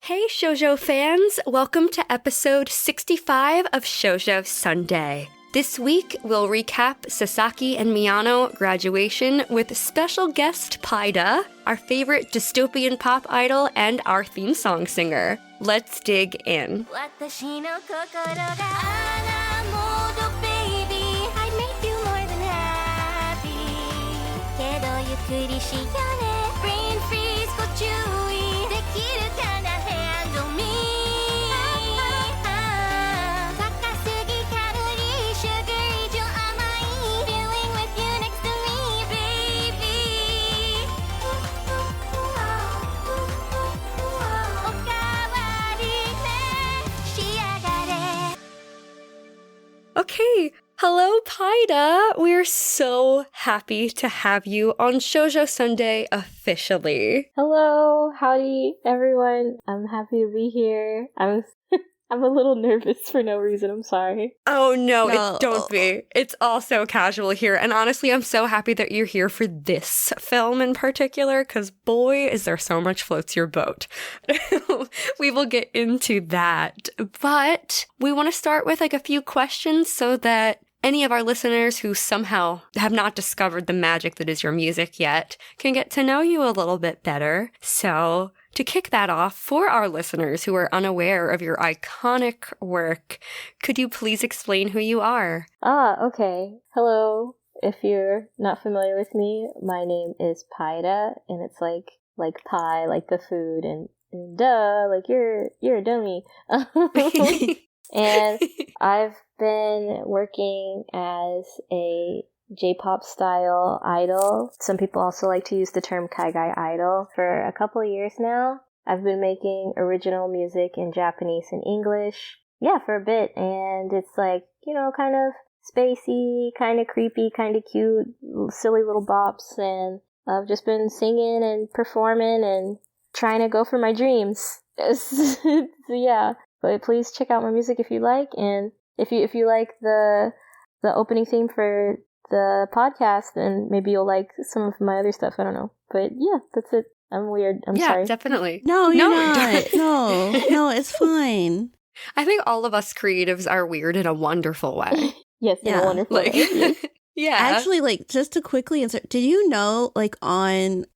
Hey Shoujo fans, welcome to episode 65 of Shoujo Sundae. This week, we'll recap Sasaki and Miyano graduation with special guest PAiDA, our favorite dystopian pop idol and our theme song singer. Let's dig in. Brain freeze, go chewy. Dekiru kana handle me. Takasugi calorie, sugary, jo amai. Feeling with you next to me, baby. Okawari ne, shiagare. Okay, hello PAiDA! We're so happy to have you on Shoujo Sundae officially. Hello, howdy everyone. I'm happy to be here. I'm a little nervous for no reason. I'm sorry. Oh no, don't be. It's all so casual here. And honestly, I'm so happy that you're here for this film in particular, because boy, is there so much floats your boat. We will get into that. But we want to start with like a few questions so that any of our listeners who somehow have not discovered the magic that is your music yet can get to know you a little bit better. So to kick that off, for our listeners who are unaware of your iconic work, could you please explain who you are? Okay. Hello. If you're not familiar with me, my name is PAiDA, and it's like pie, like the food, and duh, like you're a dummy. And I've been working as a J-pop style idol. Some people also like to use the term Kaigai idol for a couple of years now. I've been making original music in Japanese and English, for a bit, and it's like, kind of spacey, kind of creepy, kind of cute, silly little bops, and I've just been singing and performing and trying to go for my dreams. So, yeah. But please check out my music if you like, and if you like the opening theme for the podcast, then maybe you'll like some of my other stuff. I don't know, but yeah, that's it. I'm weird. I'm sorry. Yeah, definitely. No, you're not. No, it's fine. I think all of us creatives are weird in a wonderful way. Yes, in a wonderful way. Yes. Yeah. Actually, just to quickly answer, did you know,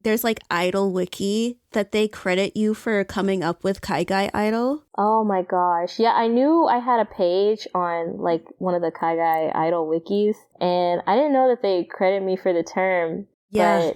there's Idol Wiki that they credit you for coming up with Kaigai Idol? Oh my gosh. Yeah, I knew I had a page on, one of the Kaigai Idol wikis, and I didn't know that they credit me for the term. Yeah.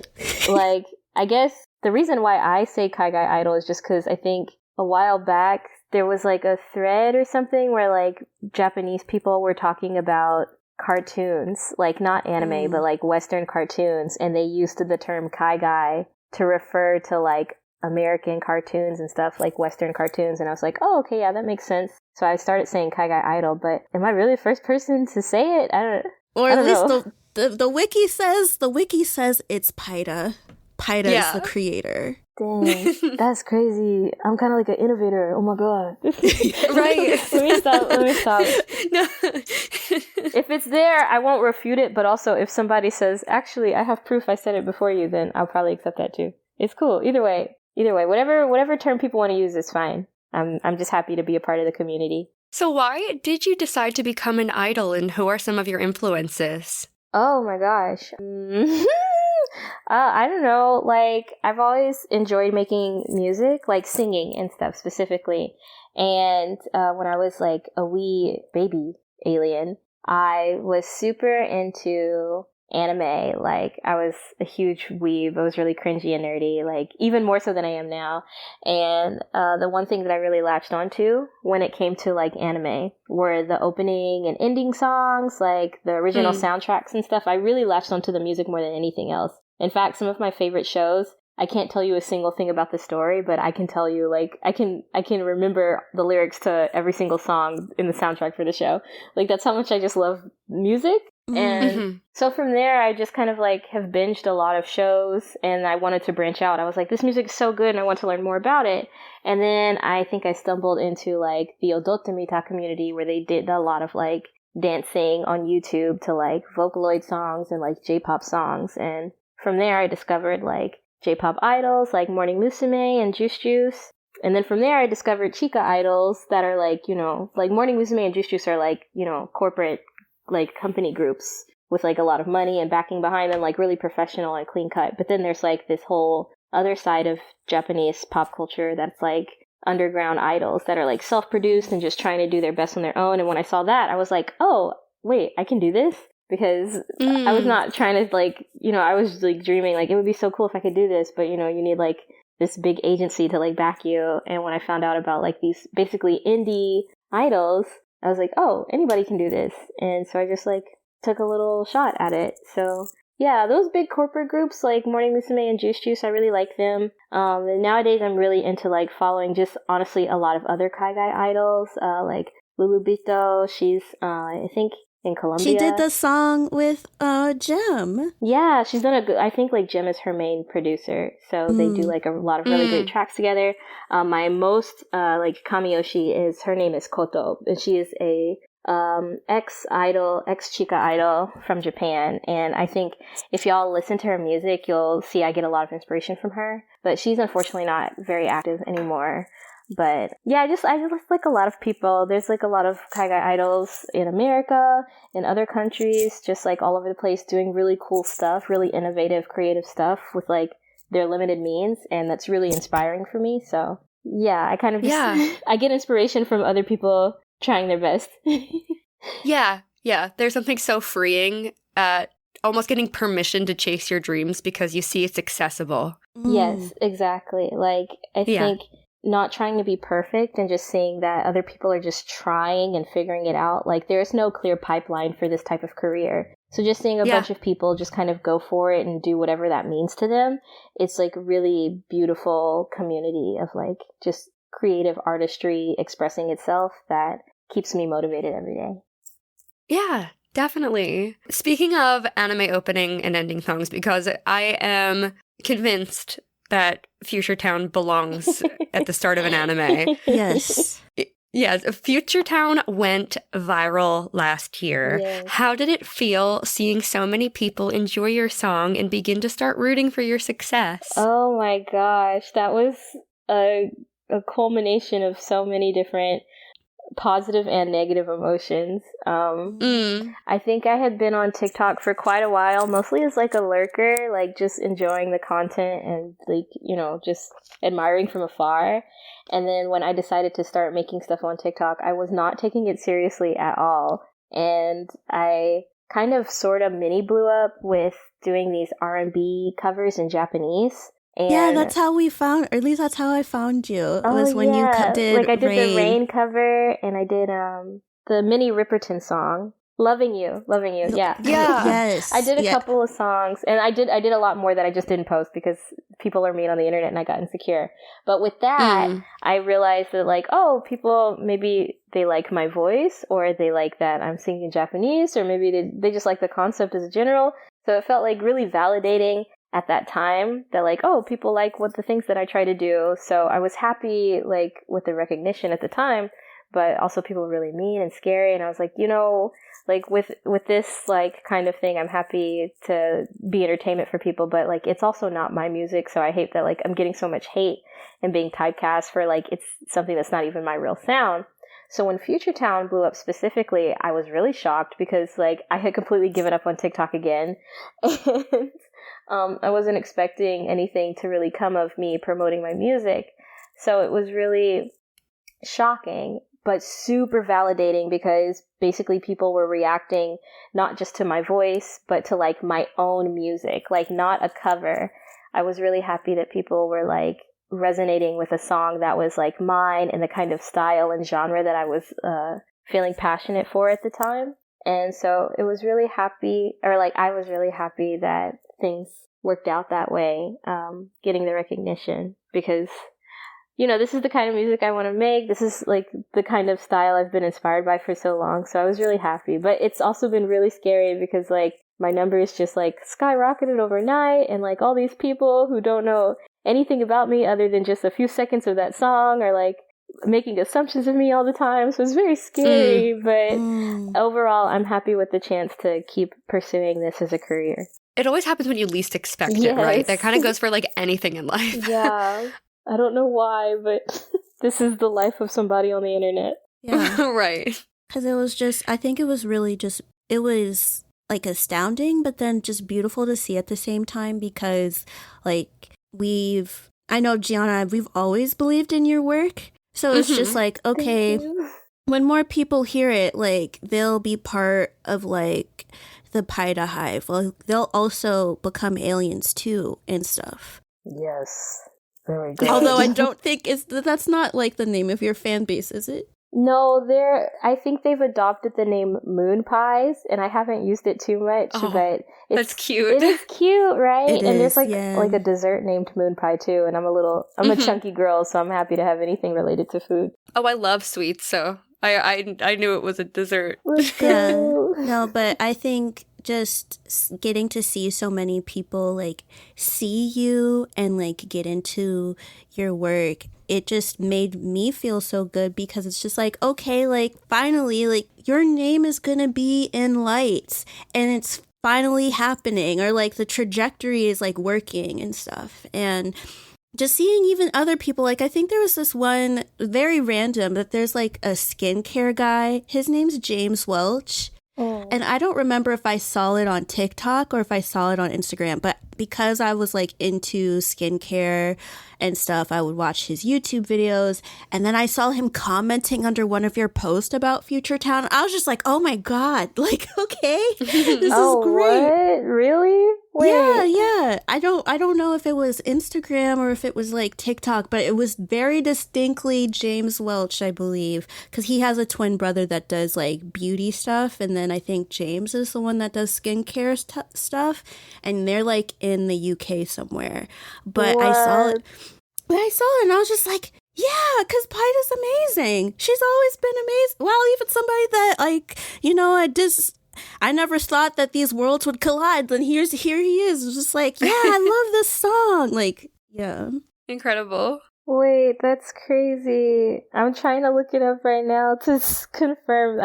But, I guess the reason why I say Kaigai Idol is just because I think a while back there was, a thread or something where, Japanese people were talking about cartoons, not anime, but Western cartoons, and they used the term Kaigai to refer to American cartoons and stuff, Western cartoons, and I was like, oh, okay, yeah, that makes sense. So I started saying Kaigai Idol, but am I really the first person to say it? I don't know. The wiki says it's PAiDA. PAiDA is the creator. Dang, that's crazy. I'm kind of like an innovator. Oh my god. Right. Let me stop. No. If it's there, I won't refute it, but also if somebody says, actually, I have proof I said it before you, then I'll probably accept that too. It's cool. Either way, whatever term people want to use is fine. I'm just happy to be a part of the community. So why did you decide to become an idol, and who are some of your influences? Oh my gosh. I don't know. I've always enjoyed making music, singing and stuff specifically. And when I was a wee baby alien, I was super into anime. I was a huge weeb. I was really cringy and nerdy, even more so than I am now. And the one thing that I really latched onto when it came to anime were the opening and ending songs, the original soundtracks and stuff. I really latched onto the music more than anything else. In fact, some of my favorite shows, I can't tell you a single thing about the story, but I can tell you, I can remember the lyrics to every single song in the soundtrack for the show. That's how much I just love music. And so from there, I just kind of have binged a lot of shows, and I wanted to branch out. I was like, this music is so good, and I want to learn more about it. And then I think I stumbled into the Odotemita community, where they did a lot of dancing on YouTube to Vocaloid songs and J-pop songs. And from there, I discovered J-pop idols like Morning Musume and Juice Juice. And then from there, I discovered Chika idols that are like, like Morning Musume and Juice Juice are like, corporate, like company groups with like a lot of money and backing behind them, like really professional and clean cut. But then there's like this whole other side of Japanese pop culture that's like underground idols that are like self-produced and just trying to do their best on their own. And when I saw that, I was like, oh, wait, I can do this? Because I was not trying to like, I was like dreaming like it would be so cool if I could do this, but you need like this big agency to like back you. And when I found out about like these basically indie idols, I was like, oh, anybody can do this. And so I just like took a little shot at it. So yeah, those big corporate groups like Morning Musume and Juice Juice, I really like them. And nowadays I'm really into like following just honestly a lot of other Kaigai idols, like Lulu Bito. She's I think in Colombia. She did the song with Jem. Yeah, she's done a good. I think like Jem is her main producer, so they do like a lot of really great tracks together. My most like Kamiyoshi is her name is Koto, and she is a ex Chika idol from Japan. And I think if y'all listen to her music, you'll see I get a lot of inspiration from her. But she's unfortunately not very active anymore. But yeah, I just like a lot of people. There's like a lot of Kaigai idols in America, in other countries, just like all over the place doing really cool stuff, really innovative, creative stuff with like their limited means. And that's really inspiring for me. So yeah, I kind of just, I get inspiration from other people trying their best. Yeah. There's something so freeing at almost getting permission to chase your dreams because you see it's accessible. Yes, exactly. Like, I think not trying to be perfect and just seeing that other people are just trying and figuring it out. Like, there's no clear pipeline for this type of career. So just seeing a bunch of people just kind of go for it and do whatever that means to them, it's like really beautiful community of like just creative artistry expressing itself that keeps me motivated every day. Yeah, definitely. Speaking of anime opening and ending songs, because I am convinced that Future Town belongs at the start of an anime. Yes. Yes, Future Town went viral last year. Yes. How did it feel seeing so many people enjoy your song and begin to start rooting for your success? Oh my gosh, that was a culmination of so many different positive and negative emotions. I think I had been on TikTok for quite a while, mostly as like a lurker, like just enjoying the content and like, just admiring from afar. And then when I decided to start making stuff on TikTok, I was not taking it seriously at all. And I kind of sort of mini blew up with doing these R&B covers in Japanese. And yeah, that's how we found, or at least that's how I found you. It was when you did like I did Rain. the Rain cover, and I did the Minnie Riperton song, Loving You. Yeah. Yes. I did a couple of songs, and I did a lot more that I just didn't post because people are mean on the internet and I got insecure. But with that, I realized that like, oh, people, maybe they like my voice, or they like that I'm singing in Japanese, or maybe they just like the concept as a general. So it felt like really validating at that time that like, oh, people like what the things that I try to do. So I was happy like with the recognition at the time, but also people were really mean and scary. And I was like, like with this like kind of thing, I'm happy to be entertainment for people, but like it's also not my music. So I hate that like I'm getting so much hate and being typecast for like it's something that's not even my real sound. So when Future Town blew up specifically, I was really shocked because like I had completely given up on TikTok again. And I wasn't expecting anything to really come of me promoting my music. So it was really shocking, but super validating because basically people were reacting not just to my voice, but to like my own music, like not a cover. I was really happy that people were like resonating with a song that was like mine and the kind of style and genre that I was feeling passionate for at the time. And so it was really happy, or like I was really happy that things worked out that way, getting the recognition, because this is the kind of music I want to make. This is like the kind of style I've been inspired by for so long. So I was really happy, but it's also been really scary because like my numbers just like skyrocketed overnight, and like all these people who don't know anything about me other than just a few seconds of that song are like making assumptions of me all the time. So it's very scary, but overall I'm happy with the chance to keep pursuing this as a career. It always happens when you least expect it, right? That kind of goes for like anything in life. Yeah. I don't know why, but this is the life of somebody on the internet. Yeah. Right. Because it was just, I think it was really just, it was like astounding, but then just beautiful to see at the same time because like I know Giana, we've always believed in your work. So it's just like, okay, when more people hear it, like they'll be part of like the PAiDA hive. Well, they'll also become aliens too and stuff. Yes. Very good. Although I don't think that's not like the name of your fan base, is it? No, I think they've adopted the name Moon Pies, and I haven't used it too much, but that's cute. It is cute, right? It and is, there's yeah. like a dessert named Moon Pie too, and I'm a chunky girl, so I'm happy to have anything related to food. Oh, I love sweets, so I knew it was a dessert. Yeah. No, but I think just getting to see so many people like see you and like get into your work, it just made me feel so good because it's just like, okay, like finally, like your name is gonna be in lights and it's finally happening, or like the trajectory is like working and stuff. And just seeing even other people, like I think there was this one very random that there's like a skincare guy, his name's James Welch. And I don't remember if I saw it on TikTok or if I saw it on Instagram, but because I was like into skincare and stuff, I would watch his YouTube videos. And then I saw him commenting under one of your posts about Future Town. I was just like, oh my God, like, okay, this is great. What? Really? Wait. Yeah. I don't know if it was Instagram or if it was like TikTok, but it was very distinctly James Welch, I believe, because he has a twin brother that does like beauty stuff. And then I think James is the one that does skincare stuff. And they're like in the UK somewhere. But What? I saw it and I was just like, yeah, because PAiDA's amazing. She's always been amazing. Well, even somebody that like, you know, I never thought that these worlds would collide. Then here he is. It's just like, yeah, I love this song. Like, yeah. Incredible. Wait, that's crazy. I'm trying to look it up right now to confirm.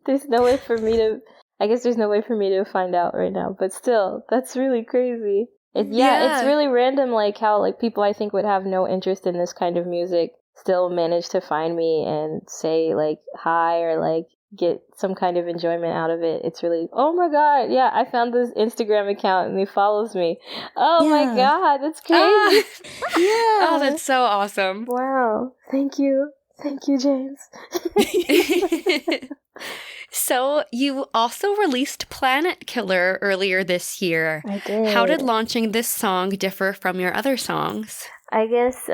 There's no way for me to, I guess there's no way for me to find out right now. But still, that's really crazy. It's really random, like how like people I think would have no interest in this kind of music still manage to find me and say like hi or like get some kind of enjoyment out of it. It's really, oh my God, yeah, I found this Instagram account and he follows me. Oh my God, that's crazy. Yeah. Oh, that's so awesome. Wow. Thank you, James. So you also released Planet Killer earlier this year. I did. How did launching this song differ from your other songs? I guess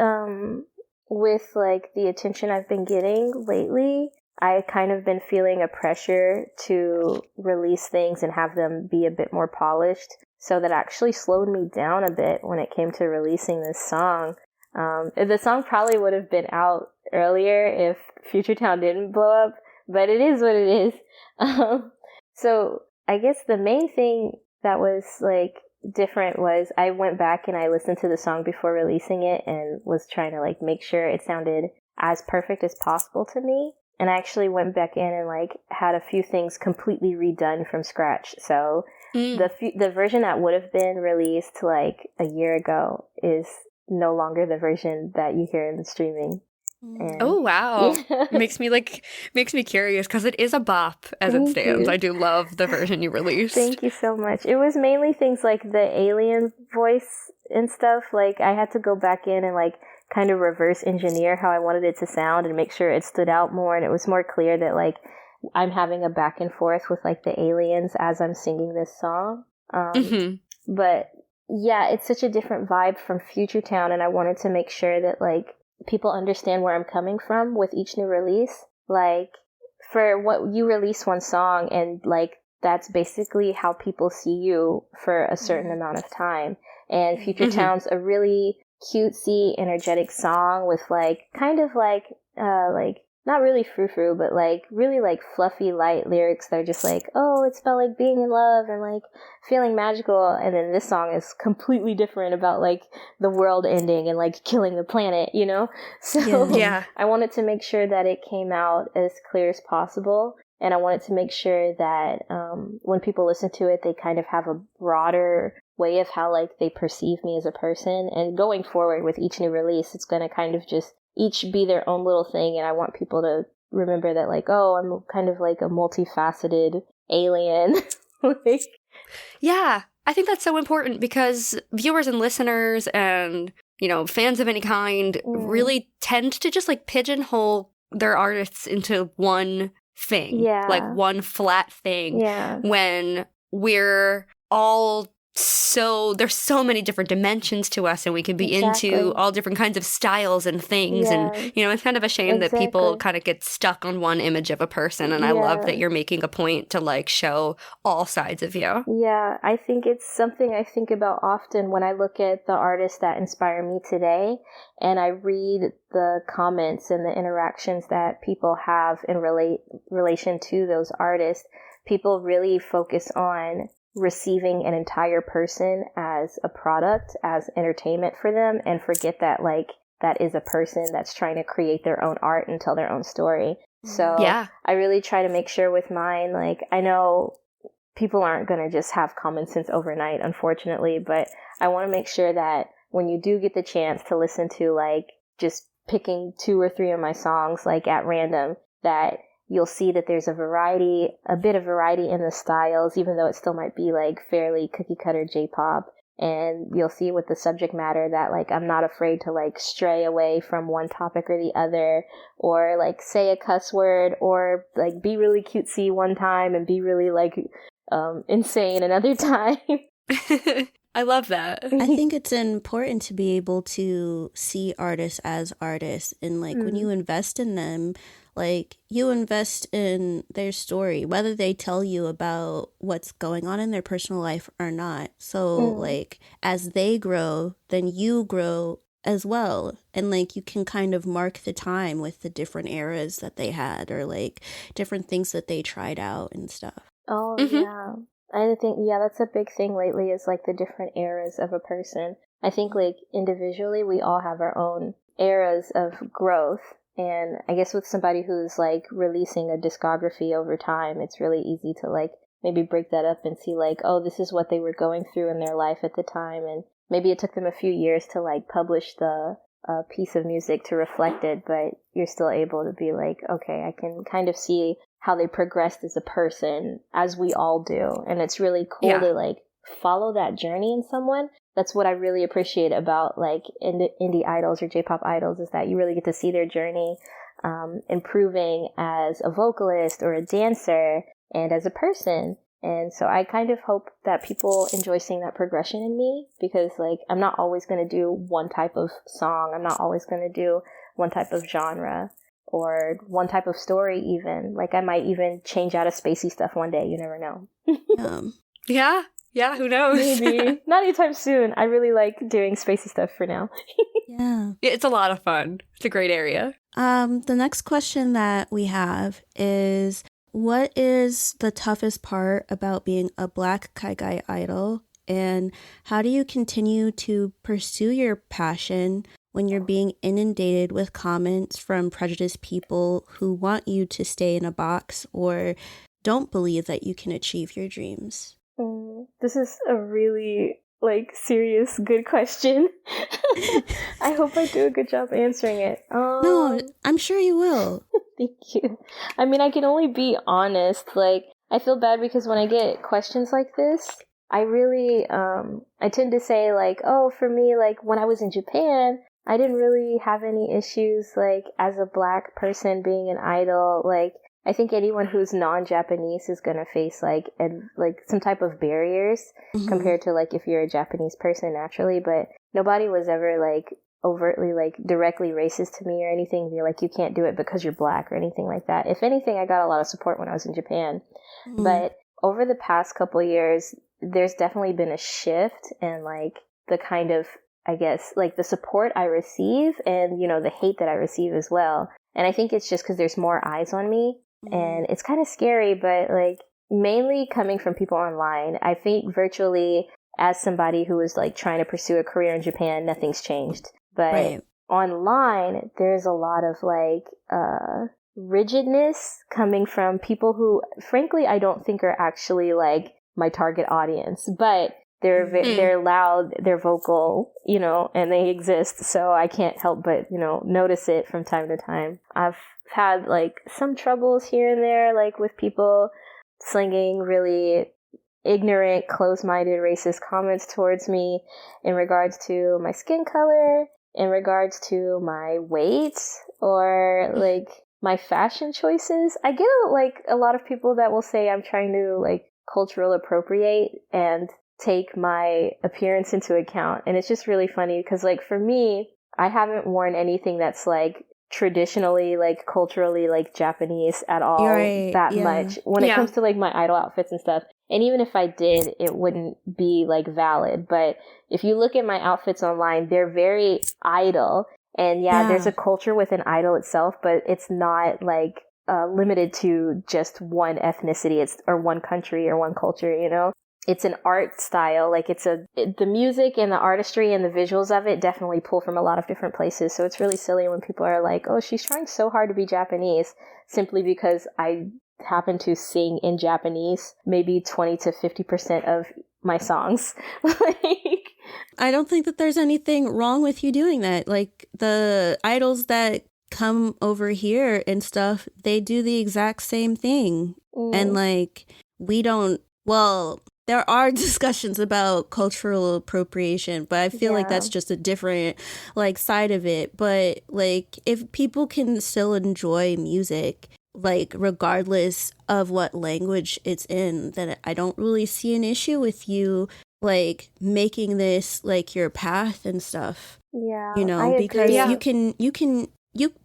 with like the attention I've been getting lately, I kind of been feeling a pressure to release things and have them be a bit more polished. So that actually slowed me down a bit when it came to releasing this song. The song probably would have been out earlier if Future Town didn't blow up, but it is what it is. So I guess the main thing that was like different was I went back and I listened to the song before releasing it and was trying to like make sure it sounded as perfect as possible to me. And I actually went back in and like had a few things completely redone from scratch. So the version that would have been released like a year ago is no longer the version that you hear in the streaming. And oh wow. makes me curious because it is a bop as it stands. I do love the version you released. Thank you so much. It was mainly things like the alien voice and stuff. Like I had to go back in and like kind of reverse engineer how I wanted it to sound and make sure it stood out more, and it was more clear that like I'm having a back and forth with like the aliens as I'm singing this song. But yeah, it's such a different vibe from Future Town, and I wanted to make sure that like people understand where I'm coming from with each new release. Like for what you release one song and like that's basically how people see you for a certain amount of time. And Future Town's a really cutesy, energetic song with like kind of like not really frou-frou, but like really like fluffy, light lyrics that are just like, oh, it's about like being in love and like feeling magical. And then this song is completely different about like the world ending and like killing the planet, you know? So yeah. I wanted to make sure that it came out as clear as possible. And I wanted to make sure that when people listen to it, they kind of have a broader way of how like they perceive me as a person. And going forward with each new release, it's going to kind of just each be their own little thing. And I want people to remember that like, oh, I'm kind of like a multifaceted alien. Like, Yeah, I think that's so important because viewers and listeners and, you know, fans of any kind really tend to just like pigeonhole their artists into one thing, like one flat thing, when we're all there's so many different dimensions to us, and we can be into all different kinds of styles and things. And, you know, it's kind of a shame that people kind of get stuck on one image of a person. And I love that you're making a point to like show all sides of you. Yeah, I think it's something I think about often when I look at the artists that inspire me today, and I read the comments and the interactions that people have in relation to those artists. People really focus on receiving an entire person as a product, as entertainment for them, and forget that like that is a person that's trying to create their own art and tell their own story. So I really try to make sure with mine, like, I know people aren't going to just have common sense overnight, unfortunately, but I want to make sure that when you do get the chance to listen to like just picking 2 or 3 of my songs like at random, that you'll see that there's a bit of variety in the styles, even though it still might be like fairly cookie cutter J-pop. And you'll see with the subject matter that like I'm not afraid to like stray away from one topic or the other, or like say a cuss word, or like be really cutesy one time and be really like insane another time. I love that. I think it's important to be able to see artists as artists, and like when you invest in them, like you invest in their story, whether they tell you about what's going on in their personal life or not. So like as they grow, then you grow as well. And like you can kind of mark the time with the different eras that they had, or like different things that they tried out and stuff. Oh, yeah. I think, that's a big thing lately is like the different eras of a person. I think like individually we all have our own eras of growth. And I guess with somebody who's like releasing a discography over time, it's really easy to like maybe break that up and see like, oh, this is what they were going through in their life at the time. And maybe it took them a few years to like publish the piece of music to reflect it, but you're still able to be like, okay, I can kind of see how they progressed as a person, as we all do. And it's really cool to like follow that journey in someone. That's what I really appreciate about like indie idols or J-pop idols, is that you really get to see their journey improving as a vocalist or a dancer and as a person. And so I kind of hope that people enjoy seeing that progression in me, because like I'm not always going to do one type of song. I'm not always going to do one type of genre or one type of story even. Like I might even change out of spacey stuff one day. You never know. Yeah, who knows? Maybe. Not anytime soon. I really like doing spacey stuff for now. Yeah. It's a lot of fun. It's a great area. The next question that we have is, what is the toughest part about being a Black Kaigai idol? And how do you continue to pursue your passion when you're being inundated with comments from prejudiced people who want you to stay in a box or don't believe that you can achieve your dreams? This is a really like serious good question. I hope I do a good job answering it. No, I'm sure you will. Thank you. I mean, I can only be honest. Like, I feel bad because when I get questions like this, I really, I tend to say like, oh, for me, like when I was in Japan, I didn't really have any issues, like as a Black person being an idol. Like, I think anyone who's non-Japanese is going to face like some type of barriers compared to like if you're a Japanese person naturally, but nobody was ever like overtly like directly racist to me or anything. Be like, you can't do it because you're Black or anything like that. If anything, I got a lot of support when I was in Japan. But over the past couple years, there's definitely been a shift in like the kind of, I guess, like the support I receive and, you know, the hate that I receive as well. And I think it's just because there's more eyes on me. And it's kind of scary, but like mainly coming from people online. I think virtually as somebody who is like trying to pursue a career in Japan, nothing's changed. But online, there's a lot of like rigidness coming from people who, frankly, I don't think are actually like my target audience. But they're loud, they're vocal, you know, and they exist. So I can't help but, you know, notice it from time to time. I've had like some troubles here and there, like with people slinging really ignorant, close-minded, racist comments towards me in regards to my skin color, in regards to my weight, or like my fashion choices. I get like a lot of people that will say I'm trying to like cultural appropriate and take my appearance into account. And it's just really funny because like for me, I haven't worn anything that's like traditionally like culturally like Japanese at all much when it comes to like my idol outfits and stuff. And even if I did, it wouldn't be like valid. But if you look at my outfits online, they're very idol. And there's a culture within idol itself, but it's not like limited to just one ethnicity or one country or one culture, you know? It's an art style. Like the music and the artistry and the visuals of it definitely pull from a lot of different places. So it's really silly when people are like, oh, she's trying so hard to be Japanese simply because I happen to sing in Japanese maybe 20 to 50% of my songs. Like, I don't think that there's anything wrong with you doing that. Like the idols that come over here and stuff, they do the exact same thing. And like we don't, well, there are discussions about cultural appropriation, but I feel like that's just a different like side of it. But like if people can still enjoy music, like regardless of what language it's in, then I don't really see an issue with you like making this like your path and stuff. Yeah, you know, because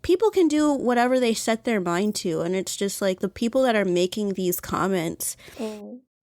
people can do whatever they set their mind to, and it's just like the people that are making these comments.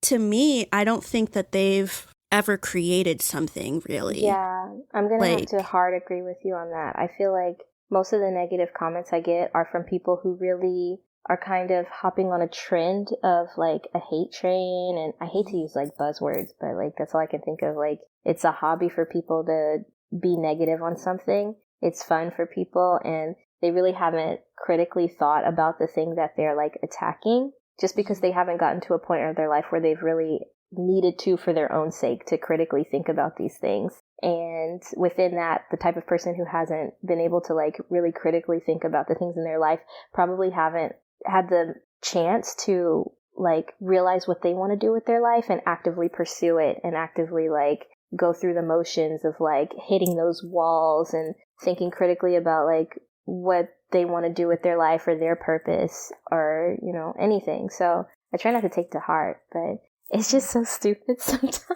To me, I don't think that they've ever created something really. Yeah, I'm gonna have to hard agree with you on that. I feel like most of the negative comments I get are from people who really are kind of hopping on a trend of like a hate train. And I hate to use like buzzwords, but like that's all I can think of. Like it's a hobby for people to be negative on something. It's fun for people, and they really haven't critically thought about the thing that they're like attacking, just because they haven't gotten to a point in their life where they've really needed to, for their own sake, to critically think about these things. And within that, the type of person who hasn't been able to like really critically think about the things in their life probably haven't had the chance to like realize what they want to do with their life and actively pursue it and actively like go through the motions of like hitting those walls and thinking critically about like what they want to do with their life or their purpose or, you know, anything. So I try not to take to heart, but it's just so stupid sometimes.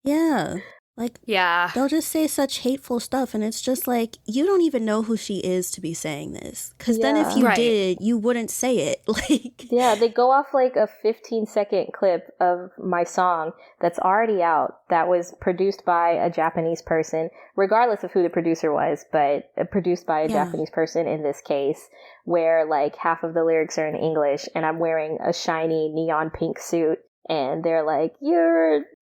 Yeah. Like, they'll just say such hateful stuff, and it's just like, you don't even know who she is to be saying this. Because then if you did, you wouldn't say it. Like, yeah, they go off like a 15-second clip of my song that's already out, that was produced by a Japanese person, regardless of who the producer was, but produced by a Japanese person in this case, where like half of the lyrics are in English, and I'm wearing a shiny neon pink suit, and they're like,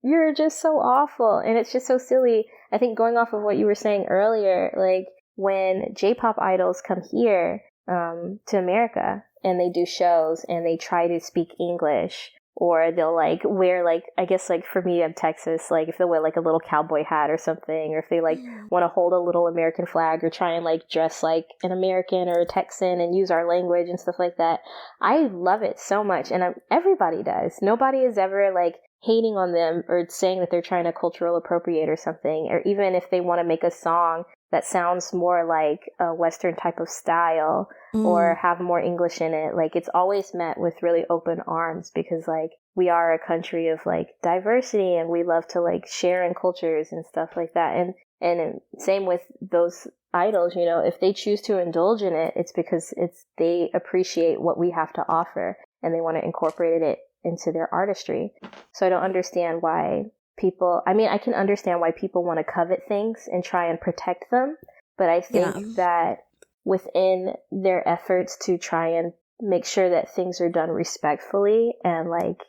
you're just so awful. And it's just so silly. I think going off of what you were saying earlier, like when J-pop idols come here to America and they do shows and they try to speak English, or they'll like wear like, I guess like for me in Texas, like if they wear like a little cowboy hat or something, or if they like want to hold a little American flag or try and like dress like an American or a Texan and use our language and stuff like that. I love it so much. And everybody does. Nobody is ever like hating on them or saying that they're trying to cultural appropriate or something, or even if they want to make a song that sounds more like a Western type of style or have more English in it, like it's always met with really open arms, because like we are a country of like diversity and we love to like share in cultures and stuff like that. And same with those idols, you know, if they choose to indulge in it, it's because they appreciate what we have to offer and they want to incorporate it into their artistry. So I don't understand why people, I mean, I can understand why people want to covet things and try and protect them, but I think that within their efforts to try and make sure that things are done respectfully and like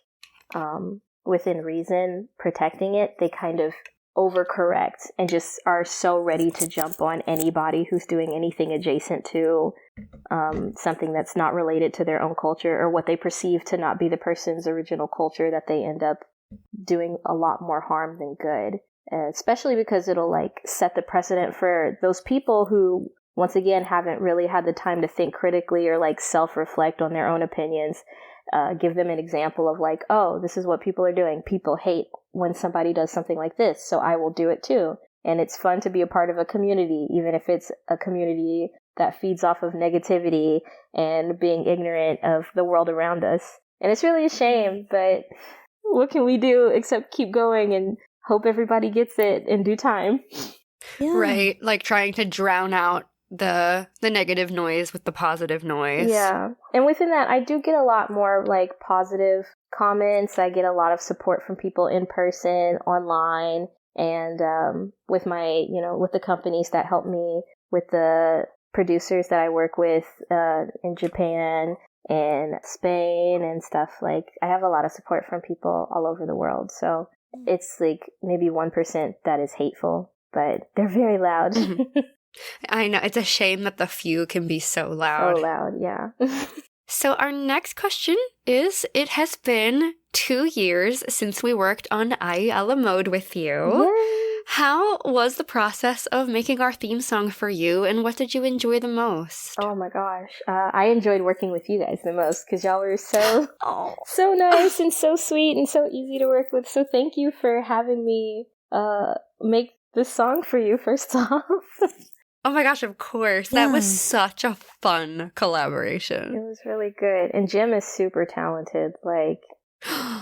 within reason, protecting it, they kind of overcorrect and just are so ready to jump on anybody who's doing anything adjacent to something that's not related to their own culture or what they perceive to not be the person's original culture that they end up doing a lot more harm than good, especially because it'll like set the precedent for those people who, once again, haven't really had the time to think critically or like self-reflect on their own opinions. Give them an example of like, oh, this is what people are doing. People hate when somebody does something like this, so I will do it too. And it's fun to be a part of a community, even if it's a community that feeds off of negativity and being ignorant of the world around us. And it's really a shame, but what can we do except keep going and hope everybody gets it in due time? Yeah. Right, like trying to drown out the negative noise with the positive noise. Yeah. And within that, I do get a lot more like positive comments. I get a lot of support from people in person, online, and with my, with the companies that help me, with the producers that I work with in Japan and Spain and stuff. Like, I have a lot of support from people all over the world. So it's like maybe 1% that is hateful, but they're very loud. Mm-hmm. I know. It's a shame that the few can be so loud. So loud, yeah. So our next question is, it has been 2 years since we worked on Aiella Mode with you. Yay. How was the process of making our theme song for you, and what did you enjoy the most? Oh my gosh. I enjoyed working with you guys the most because y'all were so nice and so sweet and so easy to work with. So thank you for having me make this song for you, first off. Oh my gosh, of course. Yeah. That was such a fun collaboration. It was really good. And Jim is super talented. Like,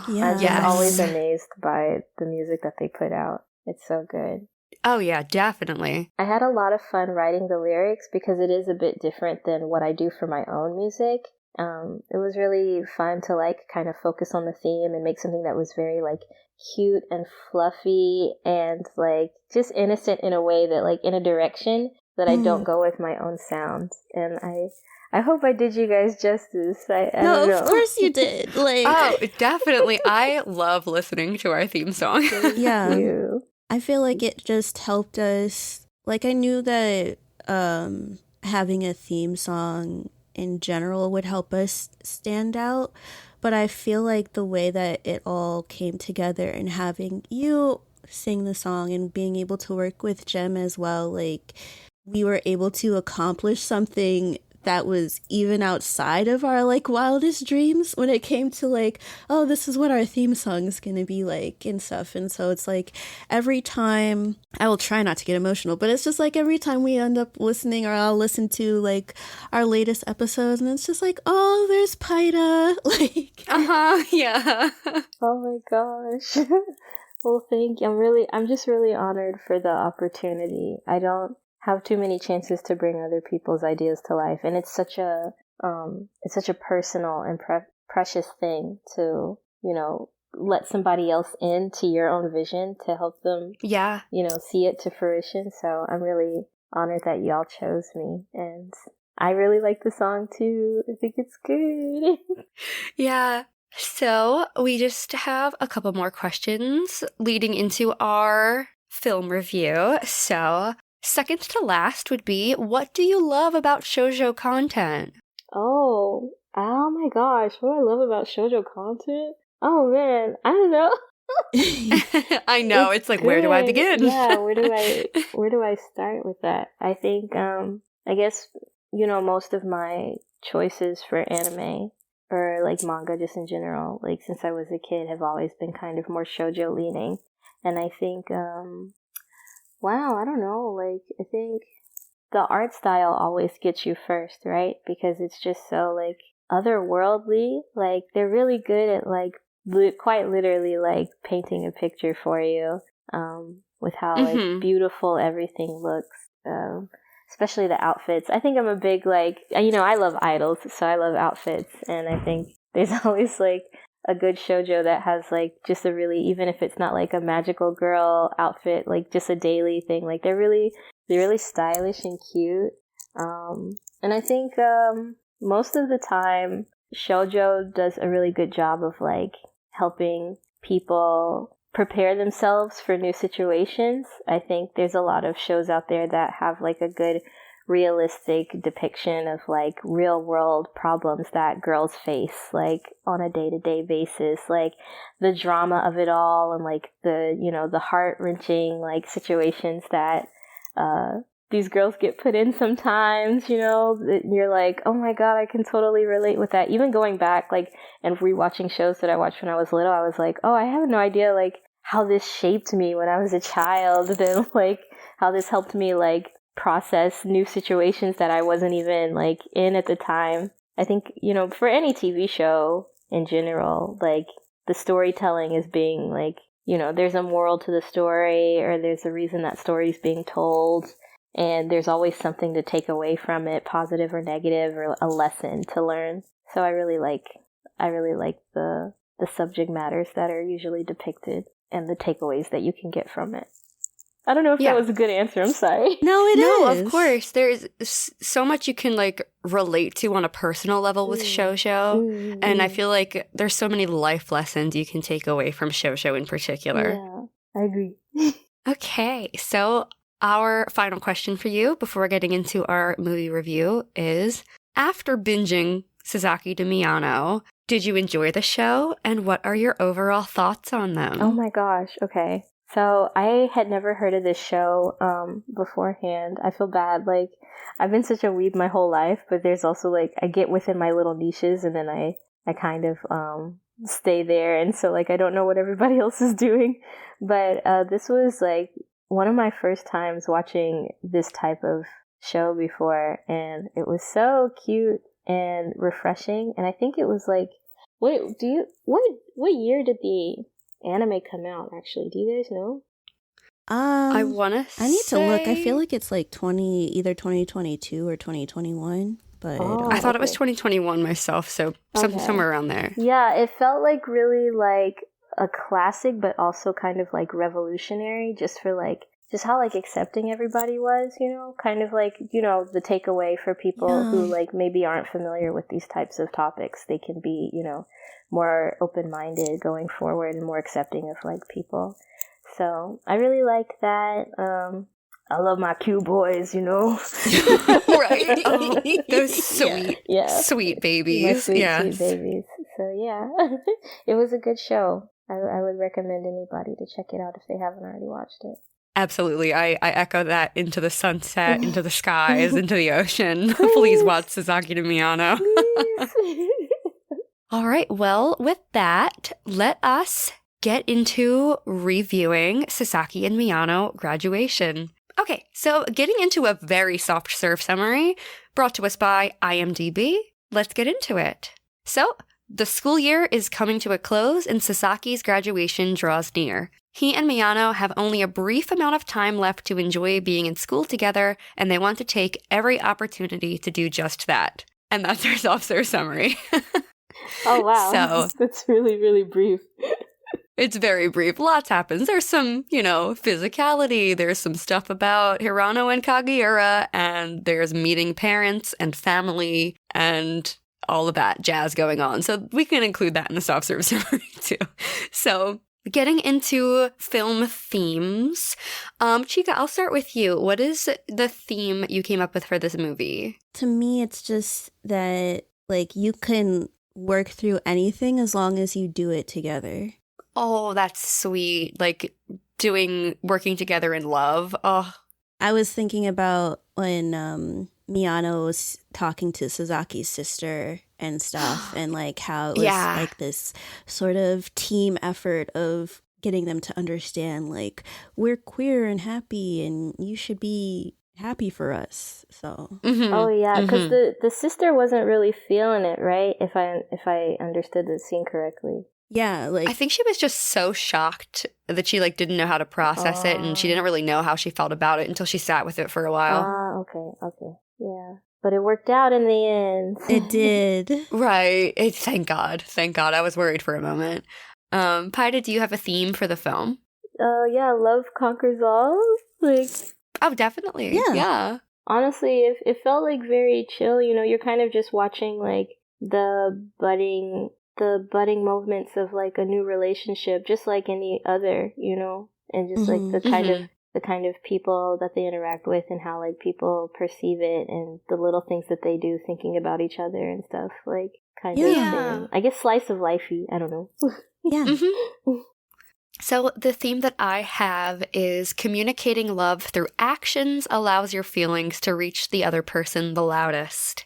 Yeah. I'm just always amazed by the music that they put out. It's so good. Oh yeah, definitely. I had a lot of fun writing the lyrics because it is a bit different than what I do for my own music. It was really fun to like kind of focus on the theme and make something that was very like cute and fluffy and like just innocent in a way that like in a direction that I don't go with my own sound. And I hope I did you guys justice. I don't know. Of course you did. Like, Oh, definitely. I love listening to our theme song. yeah. Thank you. I feel like it just helped us. Like, I knew that having a theme song in general would help us stand out, but I feel like the way that it all came together and having you sing the song and being able to work with Jem as well, like, we were able to accomplish something that was even outside of our like wildest dreams when it came to like, oh, this is what our theme song is gonna be like and stuff. And so it's like every time, I will try not to get emotional, but it's just like every time we end up listening, or I'll listen to like our latest episodes, and it's just like, oh, there's PAiDA. Like, Yeah. Oh my gosh. Well, thank you. I'm just really honored for the opportunity. I don't have too many chances to bring other people's ideas to life, and it's such a personal and precious thing to let somebody else into your own vision to help them see it to fruition. So I'm really honored that y'all chose me, and I really like the song too. I think it's good. Yeah. So we just have a couple more questions leading into our film review. So second to last would be, what do you love about shoujo content? Oh my gosh, what I love about shoujo content? Oh man, I don't know. I know, it's like, where do I begin? Yeah, where do I start with that? I think I guess most of my choices for anime or like manga just in general, like since I was a kid, have always been kind of more shoujo leaning. And I think wow, I don't know. Like, I think the art style always gets you first, right? Because it's just so, like, otherworldly. Like, they're really good at, like, quite literally, like, painting a picture for you with how, like, beautiful everything looks. Especially the outfits. I think I'm a big, like, I love idols, so I love outfits. And I think there's always, like, a good shoujo that has like just a really, even if it's not like a magical girl outfit, like just a daily thing, like they're really stylish and cute. And I think most of the time shoujo does a really good job of like helping people prepare themselves for new situations. I think there's a lot of shows out there that have like a good realistic depiction of like real world problems that girls face like on a day-to-day basis, like the drama of it all and like the, you know, the heart-wrenching like situations that these girls get put in sometimes, you know, you're like, oh my god, I can totally relate with that. Even going back like and rewatching shows that I watched when I was little, I was like, oh, I have no idea like how this shaped me when I was a child, and like how this helped me like process new situations that I wasn't even like in at the time. I think, you know, for any TV show in general, like the storytelling is being like, you know, there's a moral to the story, or there's a reason that story is being told, and there's always something to take away from it, positive or negative, or a lesson to learn. So I really like the subject matters that are usually depicted and the takeaways that you can get from it. I don't know if that was a good answer. I'm sorry. No, it is. No, of course. There's so much you can like relate to on a personal level with shoujo, and I feel like there's so many life lessons you can take away from shoujo in particular. Yeah, I agree. Okay, so our final question for you before getting into our movie review is, after binging Sasaki and Miyano, did you enjoy the show, and what are your overall thoughts on them? Oh my gosh, okay. So I had never heard of this show beforehand. I feel bad. Like, I've been such a weeb my whole life, but there's also like, I get within my little niches and then I kind of stay there. And so like, I don't know what everybody else is doing. But this was like one of my first times watching this type of show before. And it was so cute and refreshing. And I think it was like, what year did the anime come out, actually? Do you guys know? I need to look. I feel like it's like either 2022 or 2021, but I thought it was 2021 myself, so somewhere around there. Yeah, it felt like really like a classic, but also kind of like revolutionary, just for like just how like accepting everybody was, you know, kind of like, you know, the takeaway for people who like maybe aren't familiar with these types of topics. They can be, you know, more open-minded going forward and more accepting of like people. So I really like that. I love my Q boys, you know. Right. Oh, those sweet babies. My sweet babies. So yeah, it was a good show. I would recommend anybody to check it out if they haven't already watched it. Absolutely. I echo that. Into the sunset, into the skies, into the ocean. Please watch Sasaki and Miyano. All right. Well, with that, let us get into reviewing Sasaki and Miyano Graduation. Okay, so getting into a very soft serve summary brought to us by IMDb. Let's get into it. So, the school year is coming to a close and Sasaki's graduation draws near. He and Miyano have only a brief amount of time left to enjoy being in school together, and they want to take every opportunity to do just that. And that's our soft serve summary. Oh, wow. So, that's really, really brief. It's very brief. Lots happens. There's some, you know, physicality. There's some stuff about Hirano and Kagiura, and there's meeting parents and family and all of that jazz going on. So we can include that in the soft serve summary too. So getting into film themes, Chika, I'll start with you. What is the theme you came up with for this movie? To me, it's just that, like, you can work through anything as long as you do it together. Oh, that's sweet. Like, working together in love. Oh. I was thinking about when Miyano was talking to Sasaki's sister and stuff, and like how it was like this sort of team effort of getting them to understand, like, we're queer and happy and you should be happy for us. So oh yeah, because the sister wasn't really feeling it, right? If I understood the scene correctly. Yeah, like, I think she was just so shocked that she like didn't know how to process it, and she didn't really know how she felt about it until she sat with it for a while. Okay. Yeah. But it worked out in the end. It did. Right. Thank God. I was worried for a moment. PAiDA, do you have a theme for the film? Yeah, love conquers all. Like, oh, definitely. Yeah. Honestly, it felt like very chill, you know, you're kind of just watching like the budding moments of like a new relationship, just like any other, you know, and just like the kind of the kind of people that they interact with and how like people perceive it and the little things that they do thinking about each other and stuff, like kind of thing. I guess slice of lifey. I don't know. Yeah. Mm-hmm. So the theme that I have is communicating love through actions allows your feelings to reach the other person the loudest.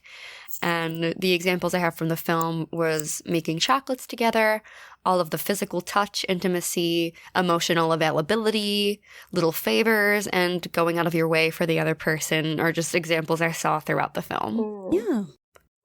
And the examples I have from the film was making chocolates together, all of the physical touch, intimacy, emotional availability, little favors, and going out of your way for the other person are just examples I saw throughout the film. Yeah.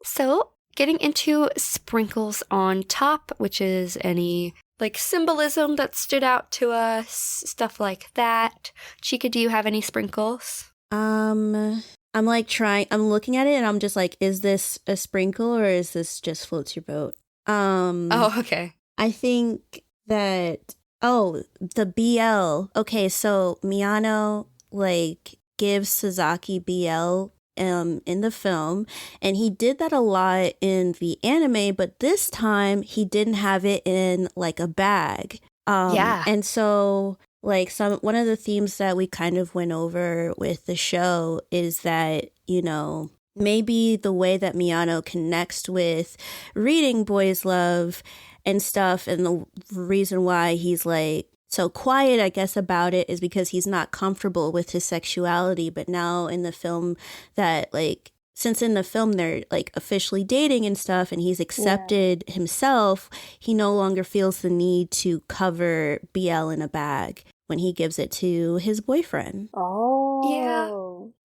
So getting into sprinkles on top, which is any like symbolism that stood out to us, stuff like that. Chika, do you have any sprinkles? I'm looking at it and I'm just like, is this a sprinkle or is this just floats your boat? Oh, okay. I think that, the BL. Okay, so Miyano, like, gives Sasaki BL in the film, and he did that a lot in the anime, but this time he didn't have it in, like, a bag. And so... like one of the themes that we kind of went over with the show is that, you know, maybe the way that Miyano connects with reading boys love and stuff, and the reason why he's like so quiet, I guess, about it is because he's not comfortable with his sexuality. But now in the film that like, since in the film they're like officially dating and stuff and he's accepted himself, he no longer feels the need to cover BL in a bag when he gives it to his boyfriend. Oh. Yeah.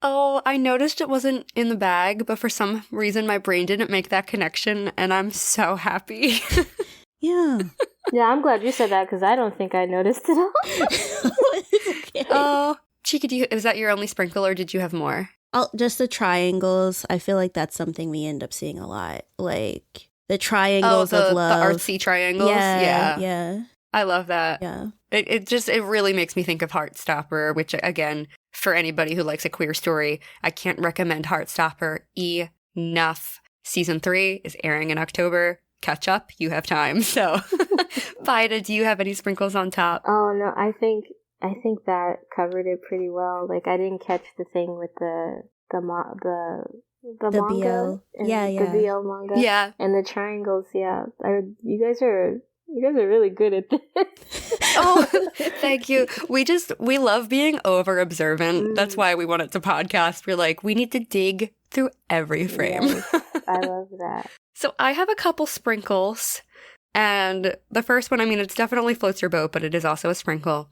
Oh, I noticed it wasn't in the bag, but for some reason my brain didn't make that connection, and I'm so happy. Yeah. Yeah, I'm glad you said that because I don't think I noticed it all. Okay. Oh, Chika, is that your only sprinkle, or did you have more? Oh, just the triangles. I feel like that's something we end up seeing a lot. Like the triangles of love. The artsy triangles. Yeah. I love that. Yeah. It really makes me think of Heartstopper, which again, for anybody who likes a queer story, I can't recommend Heartstopper enough. Season 3 is airing in October. Catch up, you have time. So, PAiDA, do you have any sprinkles on top? Oh no, I think that covered it pretty well. Like I didn't catch the thing with the manga, BL. the BL manga, yeah, and the triangles. Yeah, you guys are really good at this. Oh, thank you. We love being over observant. That's why we wanted to podcast. We're like, we need to dig through every frame. Yes, I love that. So I have a couple sprinkles, and the first one, I mean, it's definitely floats your boat, but it is also a sprinkle.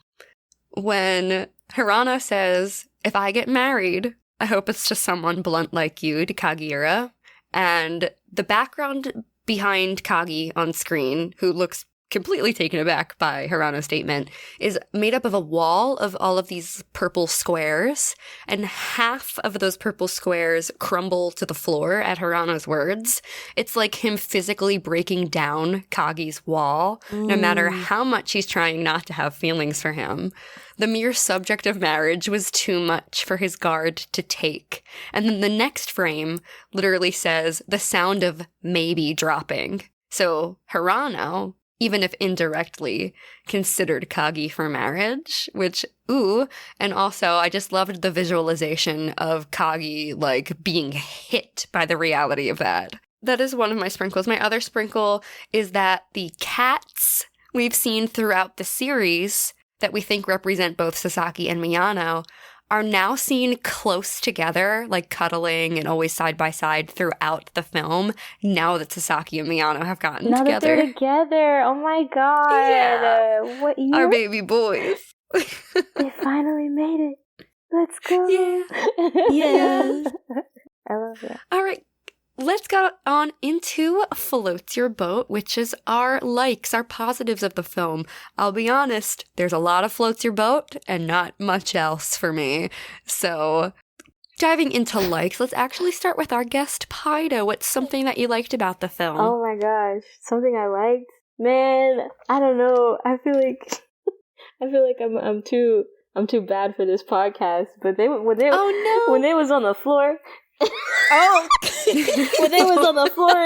When Hirano says, if I get married, I hope it's to someone blunt like you, to Kagiura. And the background behind Kagi on screen, who looks completely taken aback by Hirano's statement, is made up of a wall of all of these purple squares, and half of those purple squares crumble to the floor at Hirano's words. It's like him physically breaking down Kagi's wall, no matter how much he's trying not to have feelings for him. The mere subject of marriage was too much for his guard to take. And then the next frame literally says the sound of maybe dropping. So Hirano, even if indirectly, considered Kagi for marriage, which, and also I just loved the visualization of Kagi, like, being hit by the reality of that. That is one of my sprinkles. My other sprinkle is that the cats we've seen throughout the series that we think represent both Sasaki and Miyano are now seen close together, like cuddling and always side by side throughout the film, now that Sasaki and Miyano have gotten now together. That they're together. Oh my god. Yeah. What year? Our baby boys. They finally made it. Let's go. Yeah. I love it. All right. Let's go on into Floats Your Boat, which is our likes, our positives of the film. I'll be honest, there's a lot of Floats Your Boat and not much else for me. So, diving into likes, let's actually start with our guest, PAiDA. What's something that you liked about the film? Oh my gosh. Something I liked? Man, I don't know. I feel like I'm too bad for this podcast, but when they was on the floor, when they was on the floor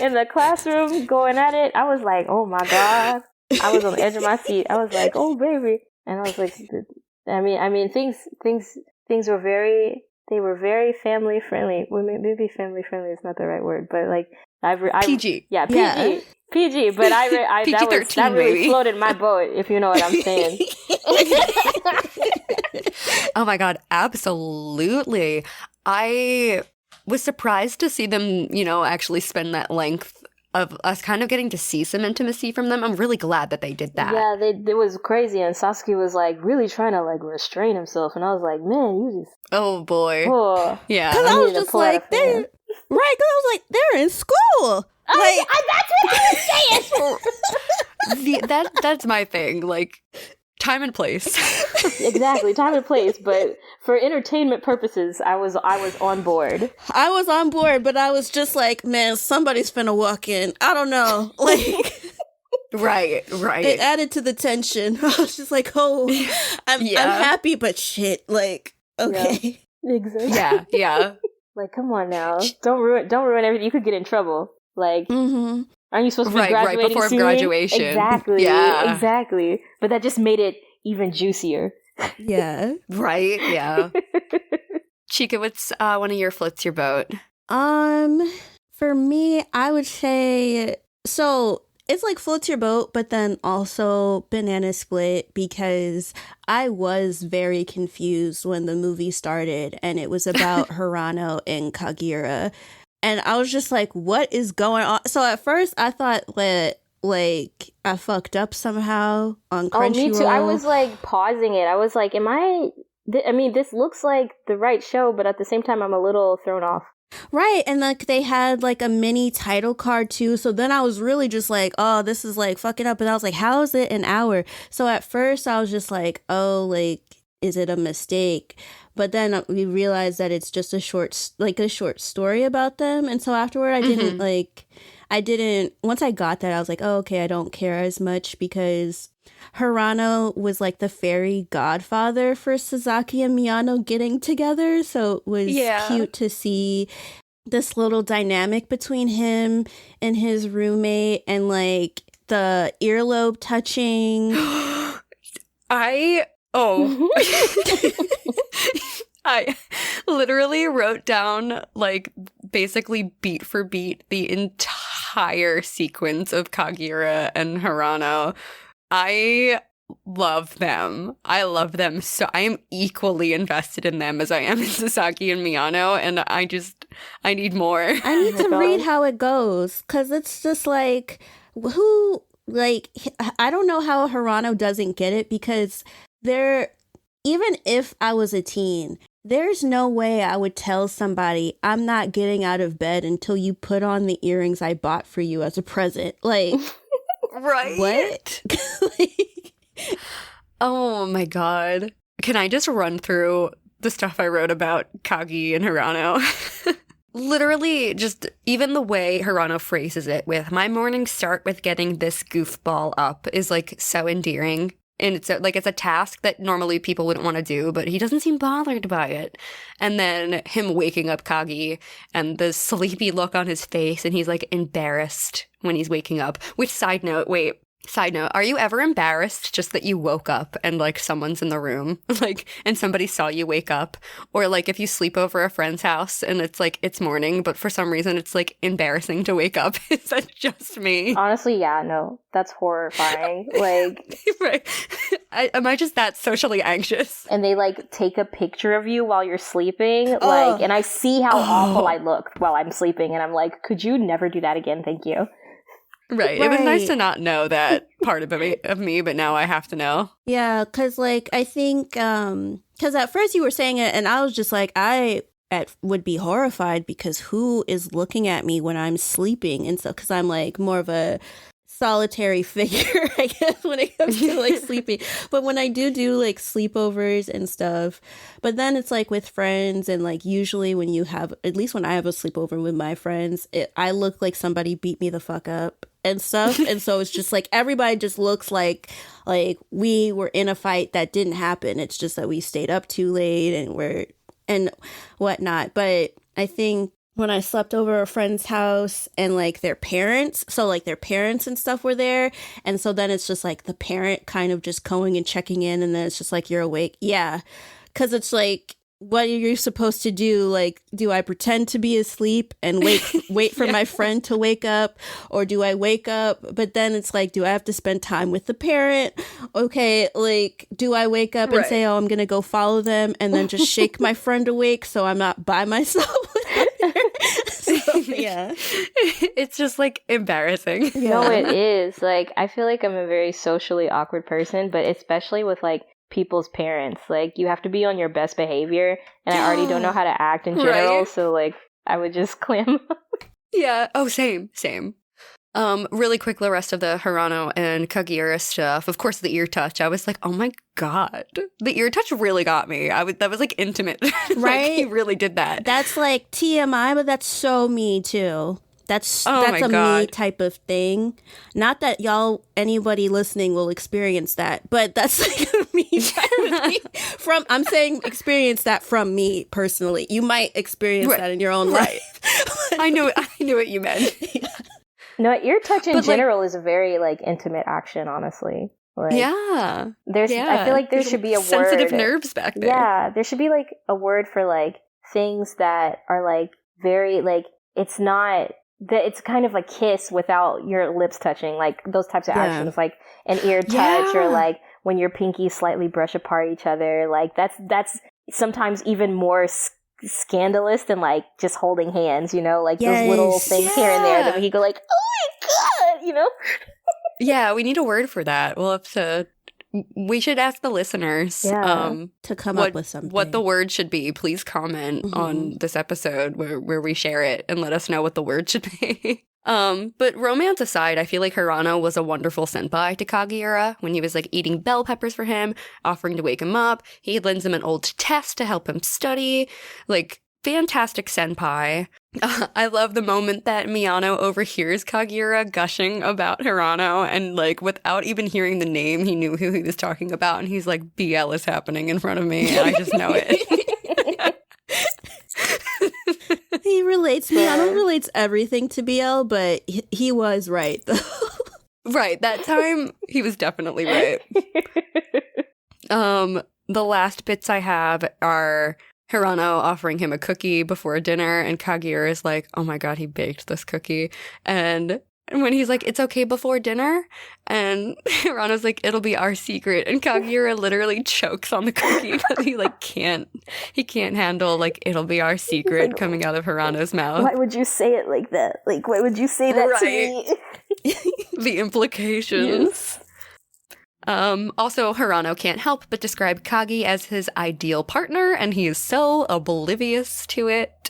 in the classroom going at it, I was like, oh my god. I was on the edge of my seat. I was like, oh baby. And I was like, things were very. They were very family friendly. Well, maybe family friendly is not the right word, but like PG. Yeah, PG. Yeah. PG, but PG-13 that really maybe. floated my boat, if you know what I'm saying. Oh my God, absolutely. I was surprised to see them, actually spend that length of us kind of getting to see some intimacy from them. I'm really glad that they did that. Yeah, it was crazy, and Sasuke was like really trying to like restrain himself, and I was like, man, you just oh boy, yeah. Because I was just like, they're right. Because I was like, they're in school. Like, that's what I was saying. That's my thing. Like, time and place. Exactly, time and place. But for entertainment purposes, I was on board. I was on board, but I was just like, man, somebody's finna walk in. I don't know. Like, right. It added to the tension. I was just like, oh, I'm happy, but shit. Like, okay. Yeah. Exactly. Yeah. Like, come on now. Don't ruin everything. You could get in trouble. Like, aren't you supposed to be graduating right before soon? Graduation? Exactly. Yeah. Exactly. But that just made it even juicier. Yeah. Right. Yeah. Chika, what's one of your floats your boat? For me, I would say so. It's like floats your boat, but then also banana split because I was very confused when the movie started and it was about Hirano and Kagiura. And I was just like, what is going on? So at first I thought that like I fucked up somehow on Crunchyroll. Oh, me too. I was like pausing it. I was like, this looks like the right show, but at the same time I'm a little thrown off. Right, and like they had like a mini title card too, so then I was really just like, oh, this is like fucking up, and I was like, how is it an hour? So at first I was just like, oh, like, is it a mistake? But then we realized that it's just a short story about them, and so afterward I didn't once I got that I was like, oh, okay, I don't care as much because Hirano was like the fairy godfather for Sasaki and Miyano getting together, so it was cute to see this little dynamic between him and his roommate and like the earlobe touching. I literally wrote down like basically beat for beat the entire sequence of Kagiura and Hirano. I love them. I love them so. I am equally invested in them as I am in Sasaki and Miyano, and I need more. I need to read how it goes, because it's just like, I don't know how Hirano doesn't get it, because even if I was a teen, there's no way I would tell somebody I'm not getting out of bed until you put on the earrings I bought for you as a present. Like, right? What? Oh my God. Can I just run through the stuff I wrote about Kagi and Hirano? Literally, just even the way Hirano phrases it with, my mornings start with getting this goofball up is like so endearing. And it's a task that normally people wouldn't want to do, but he doesn't seem bothered by it. And then him waking up Kagi and the sleepy look on his face, and he's like embarrassed when he's waking up. Which, side note, are you ever embarrassed just that you woke up and like someone's in the room, like, and somebody saw you wake up? Or like if you sleep over a friend's house and it's like it's morning, but for some reason it's like embarrassing to wake up. Is that just me? Honestly, yeah, no, that's horrifying. Like, right. Am I just that socially anxious? And they like take a picture of you while you're sleeping, like, and I see how awful I look while I'm sleeping, and I'm like, could you never do that again? Thank you. Right. It was nice to not know that part of me, but now I have to know. Yeah, because, like, I think, because at first you were saying it, and I was just like, I would be horrified because who is looking at me when I'm sleeping? And so, because I'm, like, more of a solitary figure, I guess, when it comes to like sleeping. But when I do like sleepovers and stuff, but then it's like with friends, and like usually when you have, at least when I have a sleepover with my friends, I look like somebody beat me the fuck up and stuff. And so it's just like everybody just looks like we were in a fight that didn't happen. It's just that we stayed up too late and whatnot. But I think when I slept over a friend's house and like their parents, so like their parents and stuff were there. And so then it's just like the parent kind of just going and checking in, and then it's just like, you're awake. Yeah. Cause it's like, what are you supposed to do? Like, do I pretend to be asleep and wait for my friend to wake up? Or do I wake up? But then it's like, do I have to spend time with the parent? Okay, like, do I wake up and say, oh, I'm going to go follow them and then just shake my friend awake so I'm not by myself? Yeah. It's just like embarrassing. No, it is. Like, I feel like I'm a very socially awkward person, but especially with like people's parents, like you have to be on your best behavior, and I already don't know how to act in general, so like I would just clam up. Yeah. Oh, same. Really quick, the rest of the Hirano and Kagiura stuff. Of course, the ear touch. I was like, oh my god, the ear touch really got me. That was like intimate, right? Like, he really did that. That's like TMI, but that's so me too. That's a me type of thing. Not that anybody listening will experience that, but that's like a me type of thing. I'm saying experience that from me personally. You might experience that in your own life. I knew what you meant. Yeah. No, ear touch in general is a very like intimate action, honestly. Like, I feel like there should be a sensitive word. nerves back there. Yeah, there should be like a word for like things that are like very like it's not. It's kind of a kiss without your lips touching, like those types of actions, like an ear touch or like when your pinkies slightly brush apart each other. Like that's sometimes even more scandalous than like just holding hands, you know, like those little things here and there that we go like, oh my god, you know? Yeah, we need a word for that. We should ask the listeners to come up with something. What the word should be. Please comment on this episode where we share it and let us know what the word should be. But romance aside, I feel like Hirano was a wonderful senpai to Kagiura when he was like eating bell peppers for him, offering to wake him up. He lends him an old test to help him study. Like, fantastic senpai. I love the moment that Miyano overhears Kagiura gushing about Hirano, and like without even hearing the name, he knew who he was talking about, and he's like, BL is happening in front of me, and I just know it. He relates, Miyano relates everything to BL, but he was right, though. Right, that time, he was definitely right. The last bits I have are Hirano offering him a cookie before dinner, and Kagiura is like, oh my god, he baked this cookie. And when he's like, it's okay before dinner, and Hirano's like, it'll be our secret, and Kagiura literally chokes on the cookie because he can't handle like, it'll be our secret coming out of Hirano's mouth. Why would you say it like that? Like, why would you say that to me? The implications. Also, Hirano can't help but describe Kagi as his ideal partner, and he is so oblivious to it.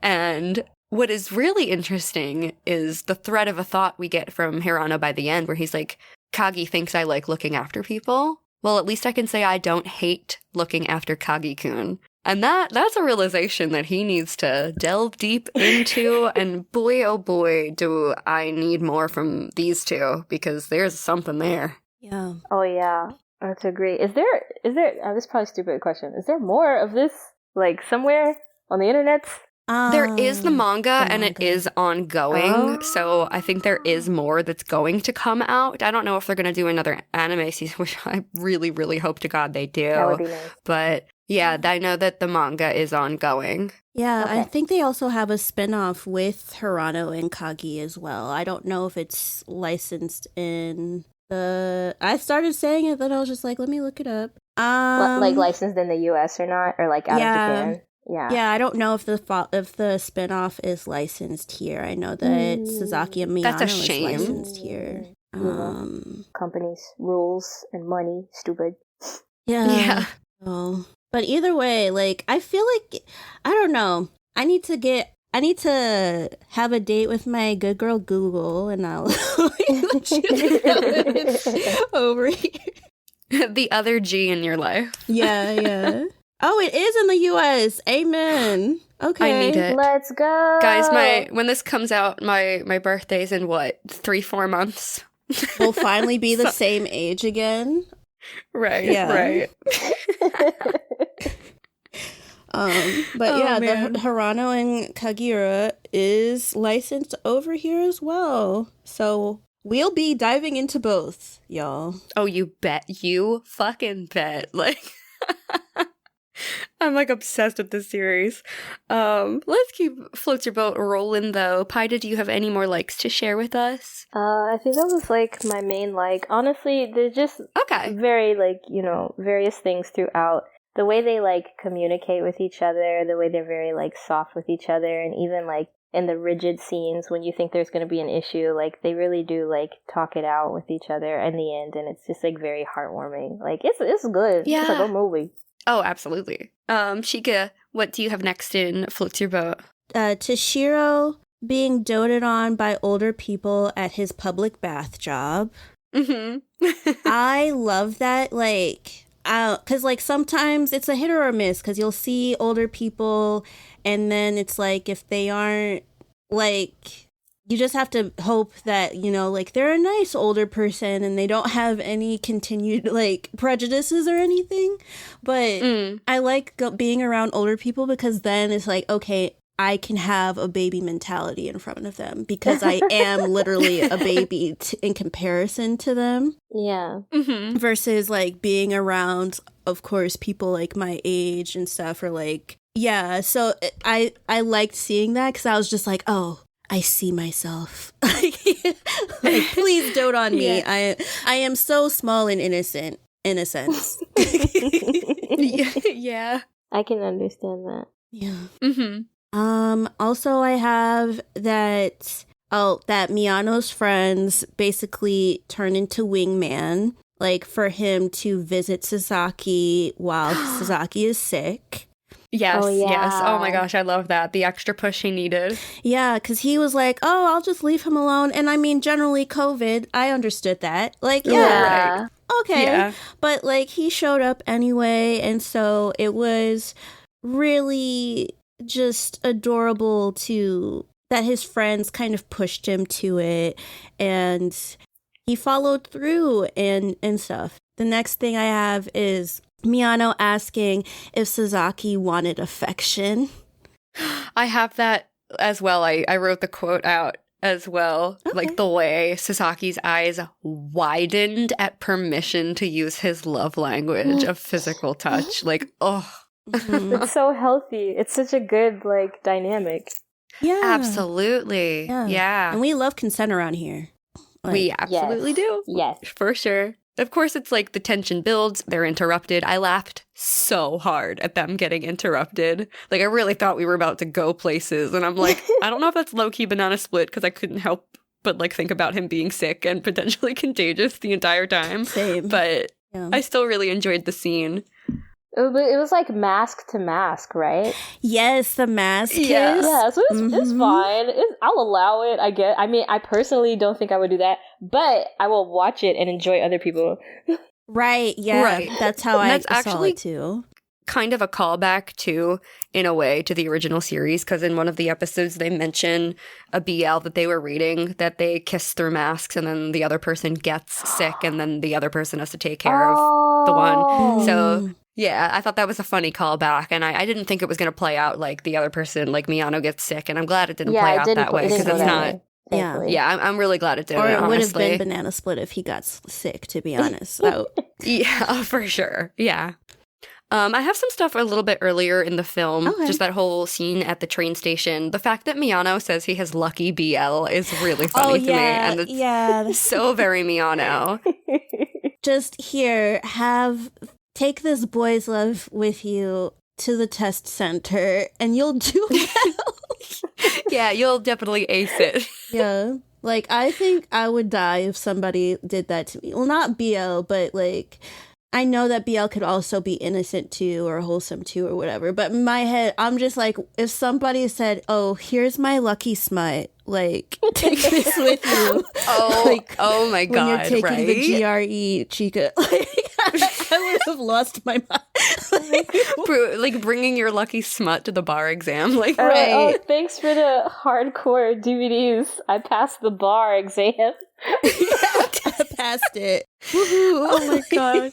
And what is really interesting is the thread of a thought we get from Hirano by the end, where he's like, Kagi thinks I like looking after people. Well, at least I can say I don't hate looking after Kagi-kun. And that's a realization that he needs to delve deep into, and boy, oh boy, do I need more from these two, because there's something there. Yeah. Oh yeah, that's a great. Is there? This is probably a stupid question. Is there more of this, like somewhere on the internet? There is the manga, and it is ongoing. So I think there is more that's going to come out. I don't know if they're going to do another anime season, which I really, really hope to God they do. That would be nice. But yeah, I know that the manga is ongoing. Yeah, Okay. I think they also have a spin-off with Hirano and Kagi as well. I don't know if it's licensed in I started saying it, but I was just like, let me look it up. Like licensed in the US or not, or like out of Japan. Yeah, I don't know if the spin-off is licensed here. I know that Sasaki and Miyano is licensed here. Companies, rules, and money, stupid. Yeah. Oh. But either way, like, I feel like, I don't know. I need to have a date with my good girl Google, and I'll over here. The other G in your life. Yeah. Oh, it is in the US. Amen. Okay. I need it. Let's go. Guys, when this comes out, my birthday's in what, 3-4 months? We'll finally be the same age again. Right, Yeah. right. But yeah, man. the Hirano and Kagiura is licensed over here as well. So we'll be diving into both, y'all. Oh, you bet. You fucking bet. Like, I'm like obsessed with this series. Let's keep Floats Your Boat rolling though. PAiDA, do you have any more likes to share with us? I think that was like my main like. Honestly, there's just Okay. very like, various things throughout. The way they like communicate with each other, the way they're very like soft with each other, and even like in the rigid scenes when you think there's going to be an issue, like they really do like talk it out with each other in the end, and it's just like very heartwarming. Like it's good. Yeah. It's a good movie. Oh, absolutely. Chika, what do you have next in Floats Your Boat? Toshiro being doted on by older people at his public bath job. Mm-hmm. I love that, like, because like sometimes it's a hit or a miss, because you'll see older people and then it's like if they aren't like, you just have to hope that, like they're a nice older person and they don't have any continued like prejudices or anything. But I like being around older people because then it's like, okay, I can have a baby mentality in front of them because I am literally a baby in comparison to them. Yeah. Mm-hmm. Versus like being around, of course, people like my age and stuff, or like, yeah. So I liked seeing that because I was just like, oh, I see myself. Like, please dote on me. Yeah. I am so small and innocent in a sense. Yeah. I can understand that. Yeah. Mm-hmm. Also I have that Miyano's friends basically turn into wingman, like for him to visit Sasaki while Sasaki is sick. Yes, Oh, yeah. yes. Oh my gosh, I love that. The extra push he needed. Yeah, because he was like, oh, I'll just leave him alone. And I mean, generally COVID, I understood that. Like, yeah, Right. okay. Yeah. But like he showed up anyway. And so it was really just adorable that his friends kind of pushed him to it. And he followed through and stuff. The next thing I have is Miyano asking if Sasaki wanted affection. I have that as well. I wrote the quote out as well. Okay. Like the way Sasaki's eyes widened at permission to use his love language of physical touch. Like, oh. Mhm. It's so healthy. It's such a good like dynamic. Yeah. Absolutely. Yeah. And we love consent around here. Like, We absolutely do. Yes. For sure. Of course, it's like the tension builds, they're interrupted. I laughed so hard at them getting interrupted. Like, I really thought we were about to go places. And I'm like, I don't know if that's low-key banana split because I couldn't help but like think about him being sick and potentially contagious the entire time. Same. But Yeah. I still really enjoyed the scene. It was like mask to mask, right? Yes, the mask kiss. Yeah, so it's Mhm. fine. I'll allow it, I guess. I mean, I personally don't think I would do that, but I will watch it and enjoy other people. Right, yeah. Right. That's how I That's saw actually it too. Kind of a callback too, in a way, to the original series, because in one of the episodes they mention a BL that they were reading that they kiss through masks and then the other person gets sick and then the other person has to take care of the one. So yeah, I thought that was a funny callback, and I didn't think it was going to play out like the other person, like Miyano, gets sick, and I'm glad it didn't play out that way because it's not. Thankfully. Yeah, I'm really glad it didn't. Or it would have honestly. been banana split if he got sick, to be honest. So Yeah, for sure. Yeah. I have some stuff a little bit earlier in the film, Okay. just that whole scene at the train station. The fact that Miyano says he has lucky BL is really funny to me, and it's yeah. so very Miyano. Just here, take this boy's love with you to the test center, and you'll do well. Yeah, you'll definitely ace it. Yeah. Like, I think I would die if somebody did that to me. Well, not BL, but like, I know that BL could also be innocent too, or wholesome too, or whatever. But in my head, I'm just like, if somebody said, oh, here's my lucky smut, like, take this with you. Oh, Like, oh my when god, you're taking right? the GRE, Chika. Like, I would have lost my mind. Like bringing your lucky smut to the bar exam. Like, Right. Oh, thanks for the hardcore DVDs. I passed the bar exam. I passed it. oh my god.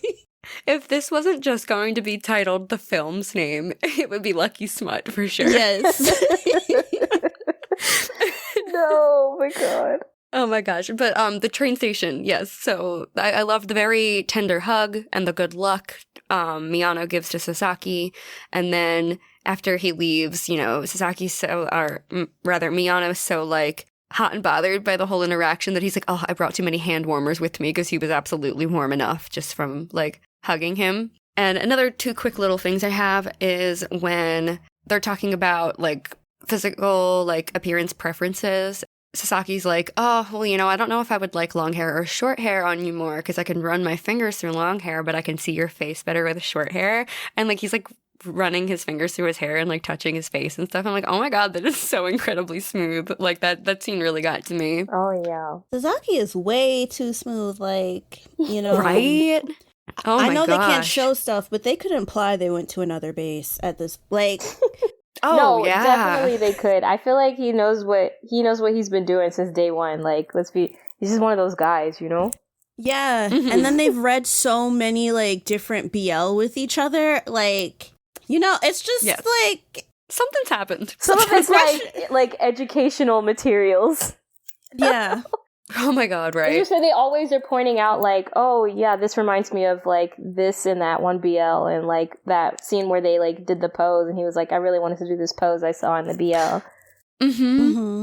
If this wasn't just going to be titled the film's name, it would be Lucky Smut for sure. Yes. No, my God. Oh my gosh. But the train station, yes. So I love the very tender hug and the good luck Miyano gives to Sasaki. And then after he leaves, you know, Miyano's so like hot and bothered by the whole interaction that he's like, oh, I brought too many hand warmers with me because he was absolutely warm enough just from like hugging him. And another two quick little things I have is when they're talking about like physical like appearance preferences. Sasaki's like, oh, well, you know, I don't know if I would like long hair or short hair on you more because I can run my fingers through long hair, but I can see your face better with short hair. And like he's like running his fingers through his hair and like touching his face and stuff. I'm like, oh my God, that is so incredibly smooth. Like that scene really got to me. Oh, yeah. Sasaki is way too smooth, like, you know. Right? Oh my I know gosh. they can't show stuff, but they could imply they went to another base at this, like. Oh, no, yeah. definitely they could. I feel like he knows what he's been doing since day one. Like, he's just one of those guys, you know? Yeah. And then they've read so many, like, different BL with each other. Like, you know, it's just like. Something's happened. Some of it's like educational materials. Yeah. Oh my God, right? Just so they always are pointing out, like, oh, yeah, this reminds me of, like, this and that one BL, and, like, that scene where they, like, did the pose, and he was like, I really wanted to do this pose I saw in the BL.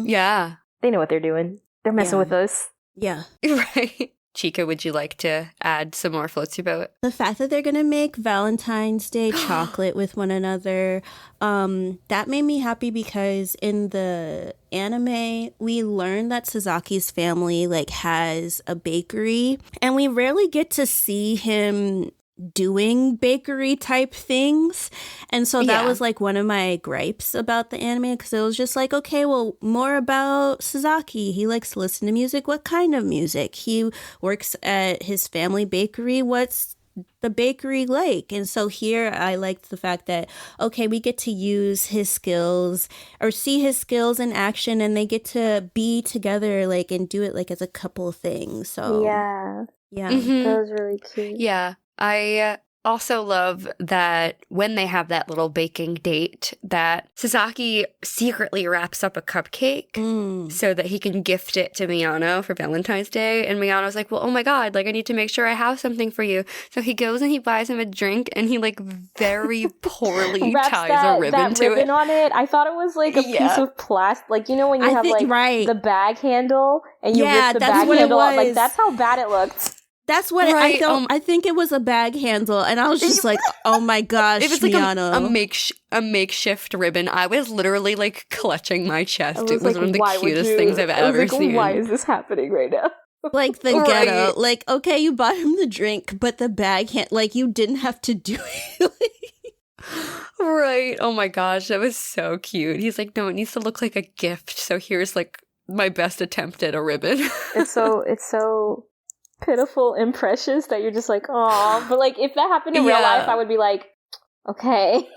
Yeah. They know what they're doing. They're messing with us. Yeah. Right. Chika, would you like to add some more floats to your boat? The fact that they're gonna make Valentine's Day chocolate with one another, that made me happy because in the anime, we learned that Sasaki's family like has a bakery, and we rarely get to see him doing bakery type things. And so that was like one of my gripes about the anime, because it was just like, okay, well, more about Sasaki. He likes to listen to music. What kind of music? He works at his family bakery. What's the bakery like? And so here I liked the fact that, okay, we get to use his skills or see his skills in action, and they get to be together like and do it like as a couple thing. So yeah. Mm-hmm. That was really cute. Yeah. I also love that when they have that little baking date, that Sasaki secretly wraps up a cupcake so that he can gift it to Miyano for Valentine's Day. And Miyano's like, well, oh my God, like I need to make sure I have something for you. So he goes and he buys him a drink, and he like very poorly ties a ribbon to it. On it. I thought it was like a piece of plastic. Like, you know when you have the bag handle and you rip the bag handle off? Like, that's how bad it looked. That's what I thought. I think it was a bag handle, and I was just like, "Oh my gosh, it was Miyano." like a makeshift ribbon. I was literally like clutching my chest. It was like, one of the cutest things I've ever seen. Why is this happening right now? Like the ghetto. Like, okay, you bought him the drink, but the bag like you didn't have to do it. Right. Oh my gosh, that was so cute. He's like, no, it needs to look like a gift. So here's like my best attempt at a ribbon. It's so pitiful and precious that you're just like, oh. But like, if that happened in real life, I would be like, okay.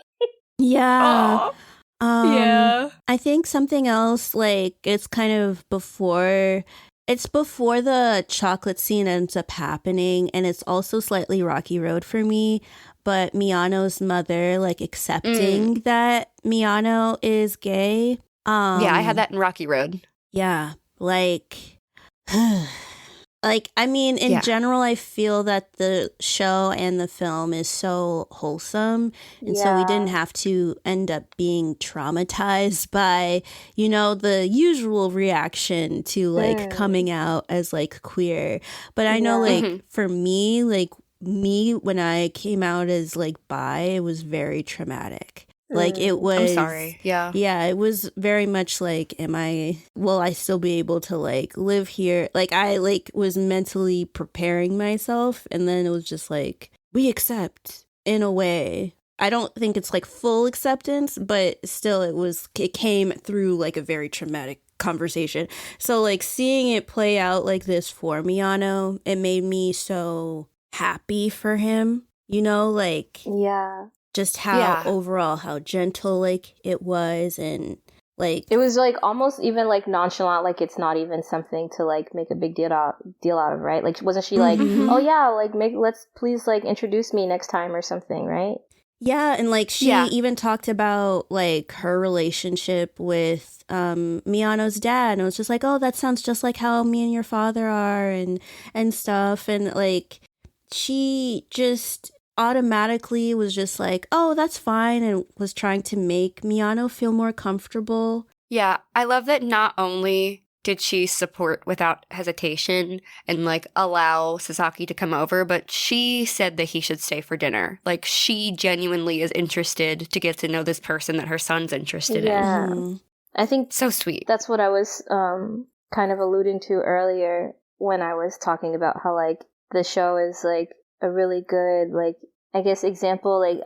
Yeah. Yeah. I think something else, like, it's kind of before the chocolate scene ends up happening, and it's also slightly rocky road for me, but Miyano's mother, like, accepting that Miyano is gay. Yeah, I had that in Rocky Road. Yeah, like... Like, I mean, in general, I feel that the show and the film is so wholesome. And so we didn't have to end up being traumatized by, you know, the usual reaction to, like, coming out as, like, queer. But I know, like, for me, when I came out as, like, bi, it was very traumatic. Like, it was... I'm sorry. Yeah. Yeah, it was very much like, will I still be able to, like, live here? Like, I, like, was mentally preparing myself, and then it was just like, we accept, in a way. I don't think it's, like, full acceptance, but still it came through, like, a very traumatic conversation. So, like, seeing it play out like this for Miyano, it made me so happy for him, you know, like... Yeah. Just how overall, how gentle, like, it was. And Like, it was like almost even like nonchalant, like it's not even something to like make a big deal out of, right? Like wasn't she like, oh yeah, like let's please like introduce me next time or something, right? yeah, and like she even talked about like her relationship with Miyano's dad, and it was just like, oh, that sounds just like how me and your father are, and stuff, and like she just automatically was just like, oh, that's fine, and was trying to make Miyano feel more comfortable. Yeah, I love that not only did she support without hesitation and like allow Sasaki to come over, but she said that he should stay for dinner. Like she genuinely is interested to get to know this person that her son's interested in. I think so sweet. That's what I was kind of alluding to earlier when I was talking about how like the show is like a really good, like, I guess example, like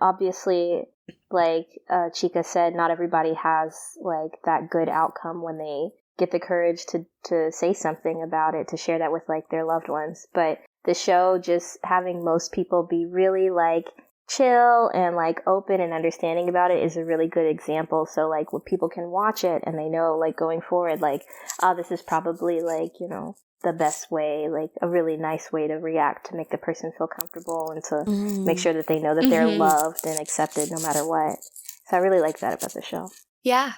obviously, like Chika said, not everybody has like that good outcome when they get the courage to say something about it, to share that with like their loved ones. But the show just having most people be really like chill and like open and understanding about it is a really good example. So like when people can watch it and they know like going forward, like, oh, this is probably like, you know, the best way, like a really nice way to react to make the person feel comfortable and to make sure that they know that they're loved and accepted no matter what. So I really like that about the show. Yeah.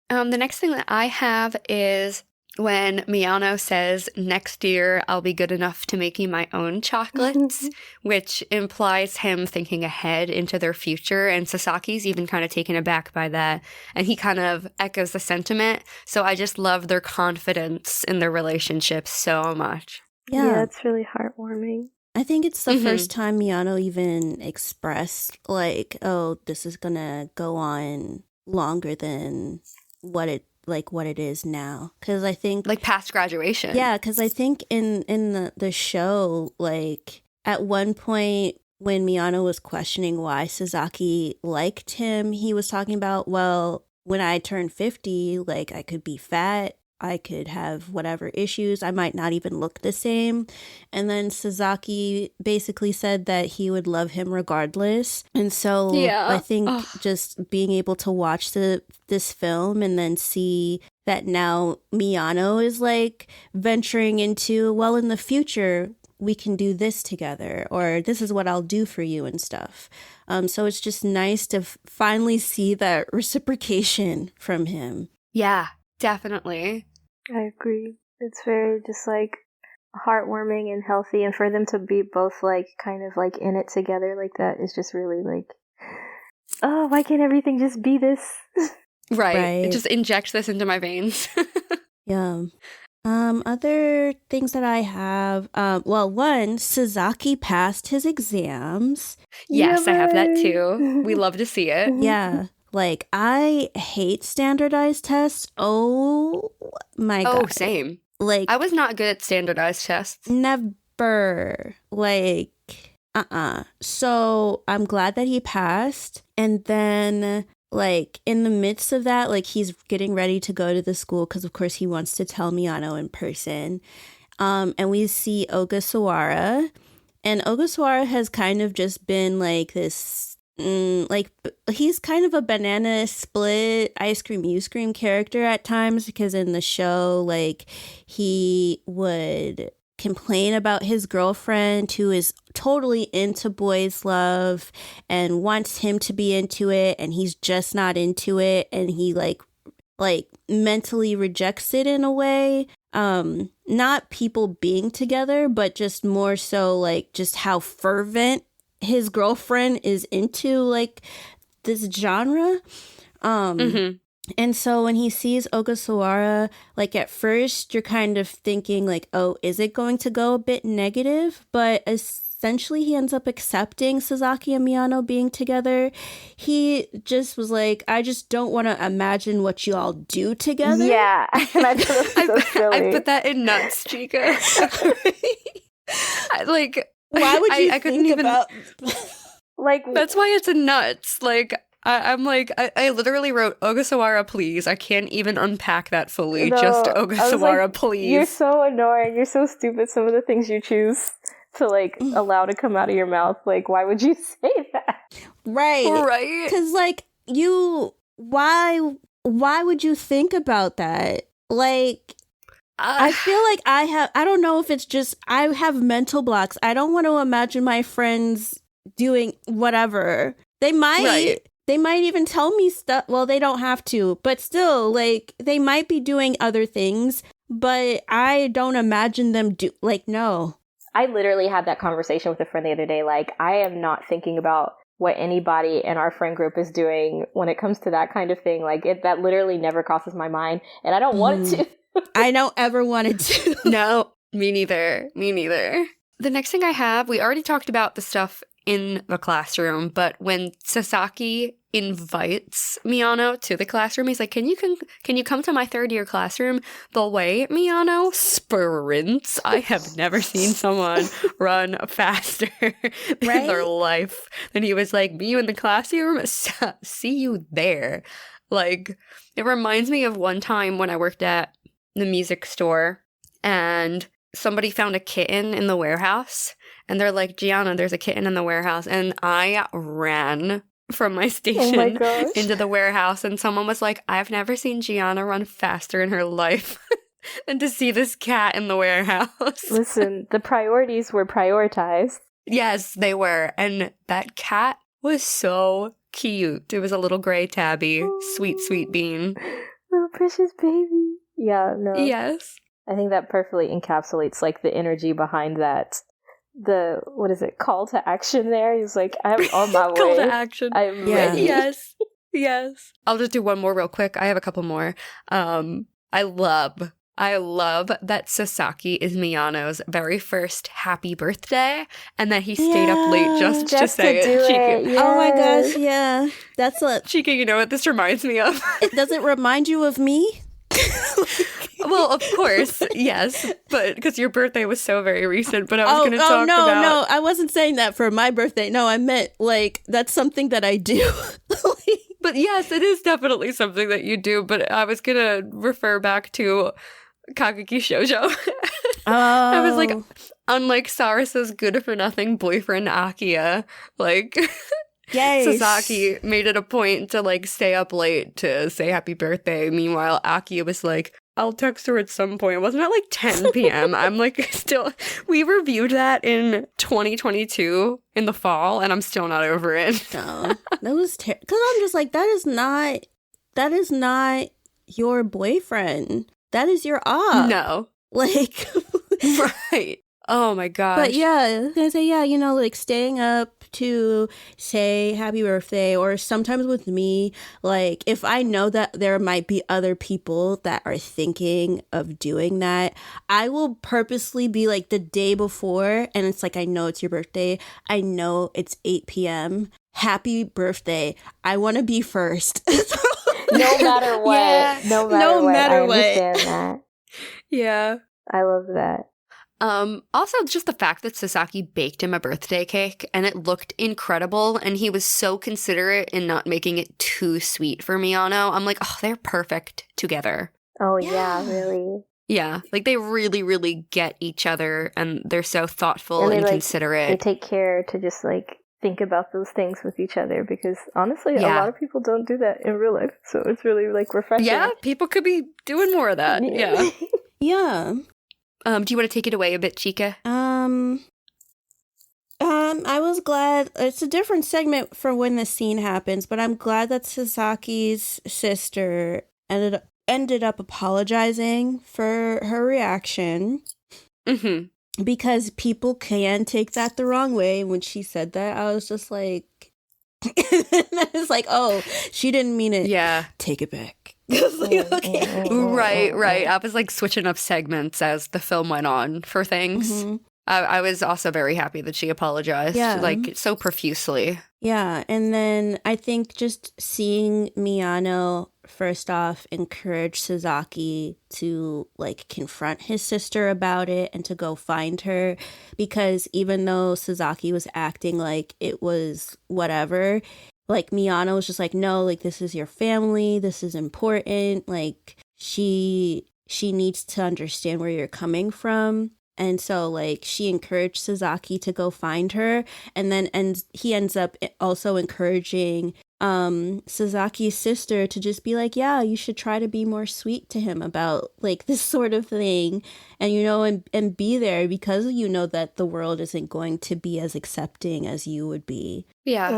The next thing that I have is when Miyano says, next year I'll be good enough to make you my own chocolates, which implies him thinking ahead into their future. And Sasaki's even kind of taken aback by that. And he kind of echoes the sentiment. So I just love their confidence in their relationship so much. Yeah, it's really heartwarming. I think it's the first time Miyano even expressed like, oh, this is gonna go on longer than what it is now, because I think like past graduation. Yeah, because I think in the show, like at one point when Miyano was questioning why Sasaki liked him, he was talking about, well, when I turn 50, like I could be fat, I could have whatever issues, I might not even look the same. And then Sasaki basically said that he would love him regardless. And so I think just being able to watch this film and then see that now Miyano is like venturing into, well, in the future, we can do this together, or this is what I'll do for you and stuff. So it's just nice to finally see that reciprocation from him. Yeah. Definitely. I agree. It's very just like heartwarming and healthy, and for them to be both like kind of like in it together like that is just really like, oh, why can't everything just be this? Right. Just inject this into my veins. Yeah. Other things that I have, well, one, Sasaki passed his exams. Yes, I have that too. We love to see it. Yeah. Like, I hate standardized tests. Oh my God. Oh, same. Like, I was not good at standardized tests. Never. Like, So I'm glad that he passed. And then, like, in the midst of that, like, he's getting ready to go to the school because, of course, he wants to tell Miyano in person. And we see Ogasawara. And Ogasawara has kind of just been, like, this... like he's kind of a banana split ice cream you scream character at times, because in the show, like, he would complain about his girlfriend who is totally into boys love and wants him to be into it, and he's just not into it, and he like mentally rejects it in a way. Not people being together, but just more so like just how fervent his girlfriend is into like this genre. And so when he sees Ogasawara, like at first you're kind of thinking like, oh, is it going to go a bit negative? But essentially he ends up accepting Sasaki and Miyano being together. He just was like, I just don't want to imagine what you all do together. Yeah. And I thought it was so silly. I put that in nuts, Chika. Like, why would you I couldn't even like, that's why it's a nuts. Like, I'm like, I literally wrote Ogasawara, please. I can't even unpack that fully. No, just Ogasawara, like, please. You're so annoying. You're so stupid. Some of the things you choose to like allow to come out of your mouth. Like, why would you say that? Right. Right. Because like you why would you think about that? Like, I feel like I don't know if it's just, I have mental blocks. I don't want to imagine my friends doing whatever. They might even tell me stuff. Well, they don't have to, but still, like, they might be doing other things, but I don't imagine them no. I literally had that conversation with a friend the other day. Like, I am not thinking about what anybody in our friend group is doing when it comes to that kind of thing. Like, that literally never crosses my mind, and I don't want it to. I don't ever want it to. No, me neither. Me neither. The next thing I have, we already talked about the stuff in the classroom, but when Sasaki invites Miyano to the classroom, he's like, can you come to my third year classroom? The way Miyano sprints, I have never seen someone run faster in their life. And he was like, meet you in the classroom, see you there. Like, it reminds me of one time when I worked at the music store and somebody found a kitten in the warehouse and they're like, Giana, there's a kitten in the warehouse. And I ran from my station into the warehouse and someone was like, I've never seen Giana run faster in her life than to see this cat in the warehouse. Listen, the priorities were prioritized. Yes, they were. And that cat was so cute. It was a little gray tabby. Sweet, sweet bean. Little precious baby. Yeah, no. Yes. I think that perfectly encapsulates, like, the energy behind that. The, what is it, call to action there? He's like, I'm on my way. Call to action. I'm ready. Yes. Yes. I'll just do one more real quick. I have a couple more. I love that Sasaki is Miyano's very first happy birthday and that he stayed up late just to say it. Chika. Yes. Oh my gosh, yeah. That's Chika, you know what this reminds me of? Does it remind you of me? Well, of course, yes, but because your birthday was so very recent. But I was going to talk about. No, I wasn't saying that for my birthday. No, I meant like that's something that I do. But yes, it is definitely something that you do. But I was going to refer back to Kageki Shoujo. I was like, unlike Sarasa's good-for-nothing boyfriend Akiya, like. Yes. Sasaki made it a point to like stay up late to say happy birthday. Meanwhile, Akiya was like, I'll text her at some point. Wasn't it like 10 p.m.? I'm like, still, we reviewed that in 2022 in the fall, and I'm still not over it. No, that was because I'm just like, that is not your boyfriend. That is your op. No. Like, right. Oh my gosh. But yeah, I say, yeah, you know, like staying up to say happy birthday, or sometimes with me, like if I know that there might be other people that are thinking of doing that, I will purposely be like the day before, and it's like, I know it's your birthday. I know it's 8 p.m. Happy birthday. I want to be first. No matter what. Yeah. No matter what. I understand that. Yeah. I love that. Also just the fact that Sasaki baked him a birthday cake and it looked incredible and he was so considerate in not making it too sweet for Miyano. I'm like, oh, they're perfect together. Oh yeah, really. Yeah, like they really, really get each other and they're so thoughtful and considerate. They take care to just like think about those things with each other because honestly, a lot of people don't do that in real life. So it's really like refreshing. Yeah, people could be doing more of that. Yeah. Yeah. Do you want to take it away a bit, Chika? I was glad it's a different segment for when the scene happens, but I'm glad that Sasaki's sister ended up apologizing for her reaction. Mm-hmm. Because people can take that the wrong way. When she said that, I was just like, it's like, oh, she didn't mean it. Yeah. Take it back. Okay. Right. I was like switching up segments as the film went on for things. Mm-hmm. I was also very happy that she apologized, like so profusely. Yeah, and then I think just seeing Miyano first off encourage Sasaki to like confront his sister about it and to go find her, because even though Sasaki was acting like it was whatever, like Miyano was just like, no, like this is your family, this is important, like she needs to understand where you're coming from. And so, like, she encouraged Sasaki to go find her. And then he ends up also encouraging Sasaki's sister to just be like, yeah, you should try to be more sweet to him about like this sort of thing, and and be there because you know that the world isn't going to be as accepting as you would be. Yeah.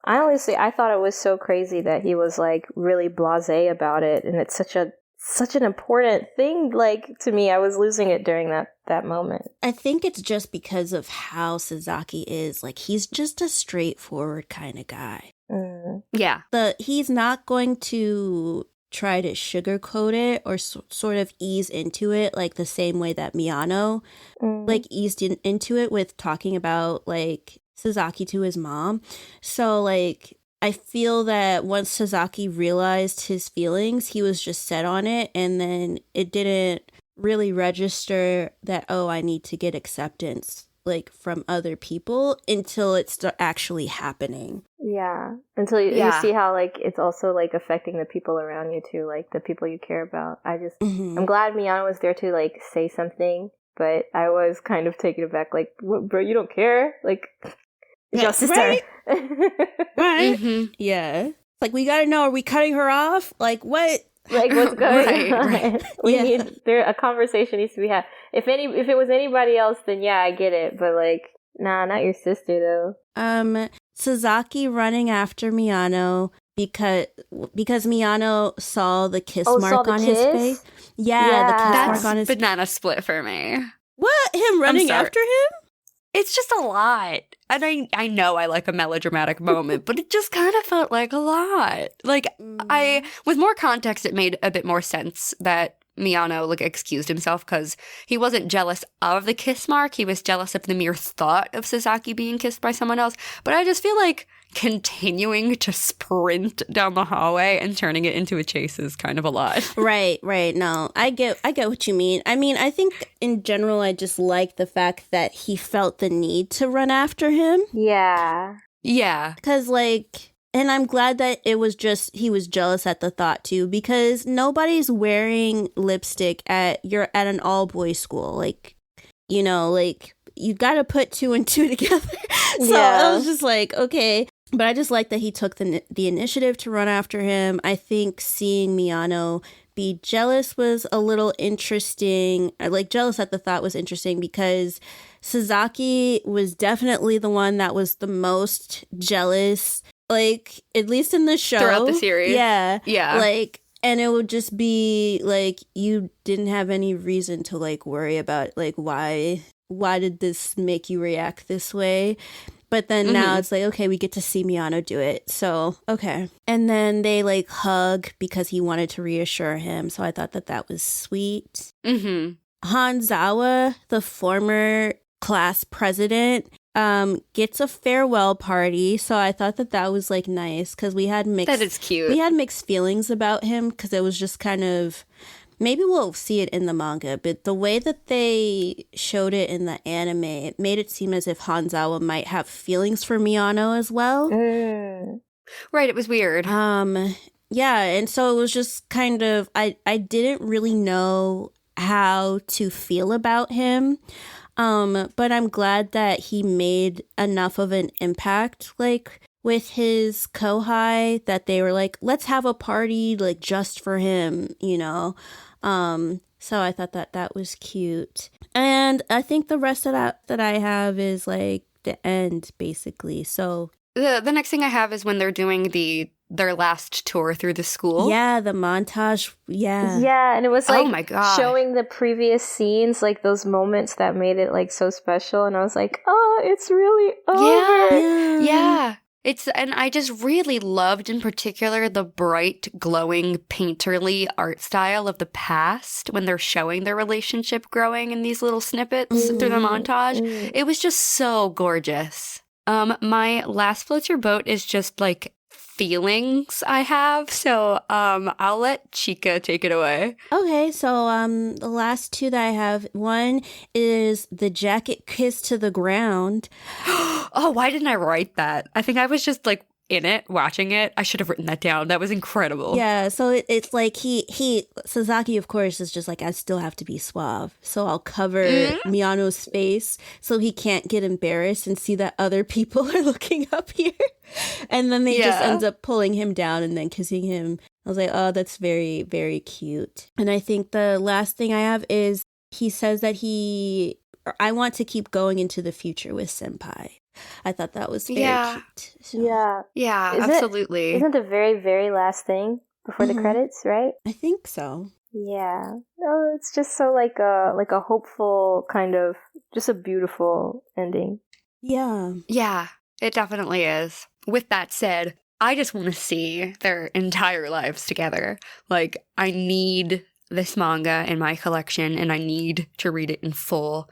I thought it was so crazy that he was like really blasé about it, and it's such an important thing. Like, to me, I was losing it during that moment. I think it's just because of how Sasaki is. Like, he's just a straightforward kind of guy. Yeah. He's not going to try to sugarcoat it or sort of ease into it like the same way that Miyano like eased into it with talking about like Sasaki to his mom. So like I feel that once Sasaki realized his feelings, he was just set on it, and then it didn't really register that, oh, I need to get acceptance like from other people until it's actually happening. Yeah, until you see how like it's also like affecting the people around you too, like the people you care about. I'm glad Miyano was there to like say something, but I was kind of taken aback, like, what, bro, you don't care? Like, it's your sister. Right? Right? Yeah. Like, we gotta know, are we cutting her off? Like, what? Like, what's going on? Right. We need a conversation needs to be had. If it was anybody else, then yeah, I get it. But like, nah, not your sister though. Sasaki running after Miyano because Miyano saw the kiss mark on his face. Yeah, the kiss mark on his face. Banana split for me. What? Him running after him? It's just a lot. And I know I like a melodramatic moment, but it just kind of felt like a lot. Like, with more context, it made a bit more sense that Miyano, like, excused himself because he wasn't jealous of the kiss mark. He was jealous of the mere thought of Sasaki being kissed by someone else. But I just feel like continuing to sprint down the hallway and turning it into a chase is kind of a lot. Right. No, I get what you mean. I mean, I think in general, I just like the fact that he felt the need to run after him. Yeah. Because like, and I'm glad that it was just, he was jealous at the thought too, because nobody's wearing lipstick at an all boys school. Like, you know, like you got to put 2 and 2 together. So I was just like, okay. But I just like that he took the initiative to run after him. I think seeing Miyano be jealous was a little interesting. Like, jealous at the thought was interesting because Sasaki was definitely the one that was the most jealous, like, at least in the show. Throughout the series. Yeah. Yeah. Like, and it would just be, like, you didn't have any reason to, like, worry about, like, why did this make you react this way? But then now it's like, okay, we get to see Miyano do it. So, okay. And then they like hug because he wanted to reassure him. So I thought that was sweet. Hanzawa, the former class president, gets a farewell party. So I thought that was like nice because we had mixed. That is cute. We had mixed feelings about him because it was just kind of. Maybe we'll see it in the manga, but the way that they showed it in the anime, it made it seem as if Hanzawa might have feelings for Miyano as well. Right, it was weird. Yeah, and so it was just kind of, I didn't really know how to feel about him, but I'm glad that he made enough of an impact, like, with his kohai that they were like, let's have a party like just for him, you know. So I thought that was cute. And I think the rest of that I have is like the end basically. So the next thing I have is when they're doing their last tour through the school. Yeah, the montage. Yeah. Yeah, and it was like, oh my God, showing the previous scenes, like those moments that made it like so special, and I was like, oh, it's really over. Yeah. And I just really loved in particular the bright, glowing, painterly art style of the past when they're showing their relationship growing in these little snippets through the montage. It was just so gorgeous. My last float your boat is just like feelings I have. So I'll let Chika take it away. Okay, so the last 2 that I have, one is the jacket kiss to the ground. Oh, why didn't I write that? I think I was just like in it, watching it. I should have written that down. That was incredible. Yeah, so it's like he Sasaki, of course, is just like, I still have to be suave, so I'll cover Miyano's face so he can't get embarrassed and see that other people are looking up here. And then they just ends up pulling him down and then kissing him. I was like, oh, that's very, very cute. And I think the last thing I have is he says that I want to keep going into the future with Senpai. I thought that was very cute. So. Yeah, Absolutely. Isn't the very, very last thing before the credits, right? I think so. Yeah. No, it's just so like a hopeful kind of, just a beautiful ending. Yeah. Yeah, it definitely is. With that said, I just want to see their entire lives together. Like, I need this manga in my collection, and I need to read it in full.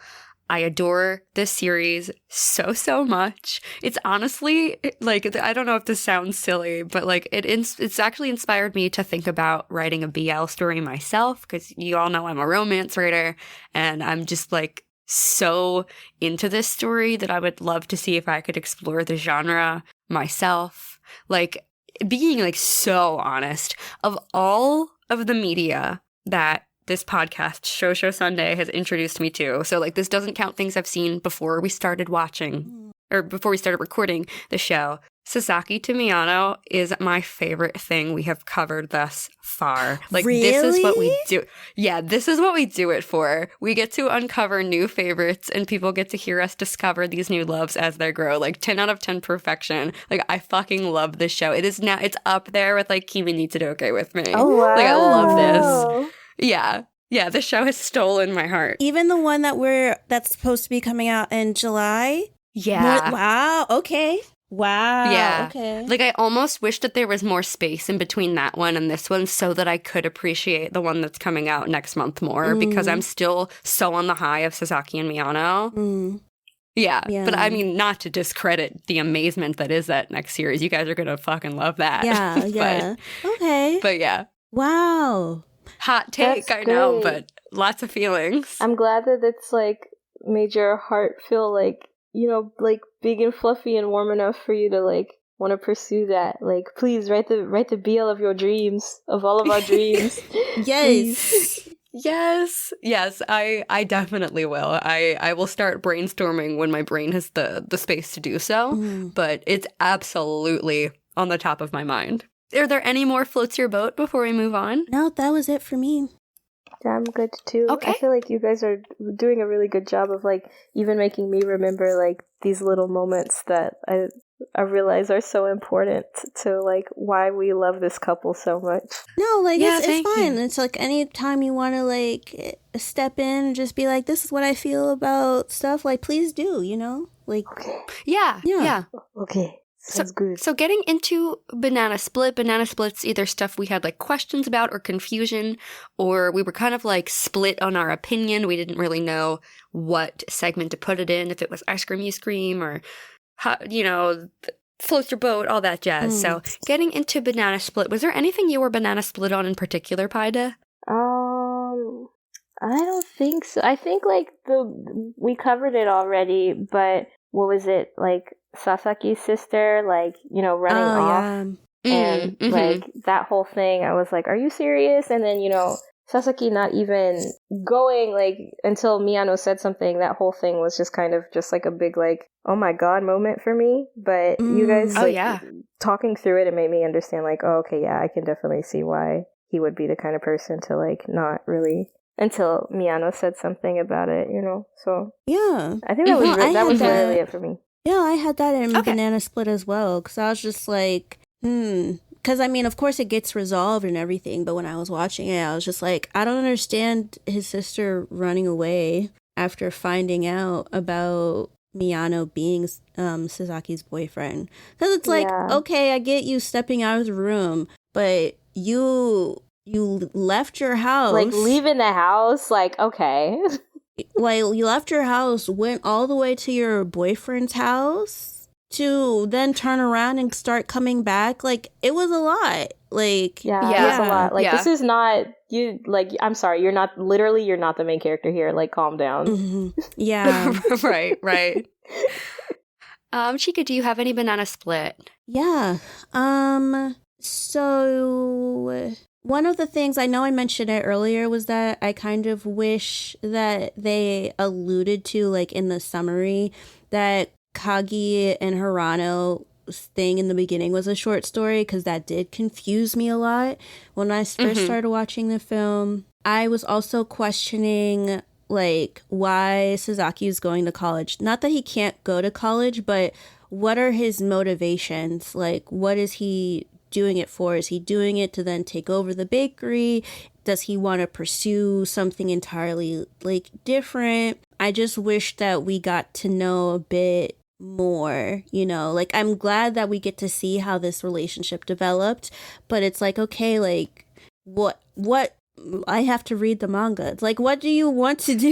I adore this series so much. It's honestly, like, I don't know if this sounds silly, but like it's actually inspired me to think about writing a BL story myself, because you all know I'm a romance writer, and I'm just like so into this story that I would love to see if I could explore the genre myself. Like, being like so honest, of all of the media that this podcast, Shoujo Sundae, has introduced me to. So, like, this doesn't count things I've seen before we started watching, or before we started recording the show. Sasaki to Miyano is my favorite thing we have covered thus far. Like, This is what we do. Yeah, this is what we do it for. We get to uncover new favorites, and people get to hear us discover these new loves as they grow. Like, 10 out of 10 perfection. Like, I fucking love this show. It is now, it's up there with, like, Kimi ni Todoke with me. Oh, wow. Like, I love this. Yeah. Yeah, the show has stolen my heart. Even the one that's supposed to be coming out in July? Yeah. Wow. Okay. Wow. Yeah. Okay. Like, I almost wish that there was more space in between that one and this one so that I could appreciate the one that's coming out next month more, because I'm still so on the high of Sasaki and Miyano. Yeah, but I mean, not to discredit the amazement that is that next series. You guys are going to fucking love that. Yeah, yeah. Okay. But yeah. Wow. Hot take, That's I know, great. but lots of feelings. I'm glad that it's like made your heart feel like, you know, like big and fluffy and warm enough for you to like want to pursue that. Like, please write the BL of your dreams, of all of our dreams. Yes. Yes, I definitely will. I will start brainstorming when my brain has the space to do so, but it's absolutely on the top of my mind. Are there any more floats your boat before we move on? No, that was it for me. I'm good too. Okay. I feel like you guys are doing a really good job of like even making me remember like these little moments that I realize are so important to like why we love this couple so much. No, like it's thank fine. you. It's like anytime you want to like step in and just be like, this is what I feel about stuff. Like, please do, you know? Like, Okay. Yeah. Okay. Sounds good. So getting into Banana Split's either stuff we had like questions about or confusion, or we were kind of like split on our opinion. We didn't really know what segment to put it in, if it was Ice Cream You Scream or, how, you know, Float Your Boat, all that jazz. So getting into Banana Split, was there anything you were Banana Split on in particular, PAiDA? I don't think so. I think like we covered it already, but what was it like? Sasaki's sister, like, you know, running off. And like that whole thing, I was like, are you serious? And then, you know, Sasaki not even going like until Miyano said something. That whole thing was just kind of just like a big like, oh my god moment for me. But you guys talking through it made me understand like, oh, okay, yeah, I can definitely see why he would be the kind of person to like not really, until Miyano said something about it, you know. So yeah, I think that was really it for me. Yeah, I had that in Banana Split as well, because I was just like, because I mean, of course it gets resolved and everything, but when I was watching it, I was just like, I don't understand his sister running away after finding out about Miyano being Sasaki's boyfriend. Because it's like, okay, I get you stepping out of the room, but you left your house. Like, leaving the house, like, okay. Like, you left your house, went all the way to your boyfriend's house to then turn around and start coming back. Like, it was a lot. Like, yeah. It was a lot. Like, this is not, you, like, I'm sorry, you're not the main character here. Like, calm down. Yeah. Right. Chika, do you have any banana split? Yeah. So one of the things, I know I mentioned it earlier, was that I kind of wish that they alluded to, like, in the summary, that Kagi and Hirano thing in the beginning was a short story, because that did confuse me a lot when I first started watching the film. I was also questioning, like, why Sasaki is going to college. Not that he can't go to college, but what are his motivations? Like, what is he doing it for? Is he doing it to then take over the bakery? Does he want to pursue something entirely, like, different? I just wish that we got to know a bit more, you know? Like, I'm glad that we get to see how this relationship developed, but it's like, okay, like, what I have to read the manga. It's like, what do you want to do?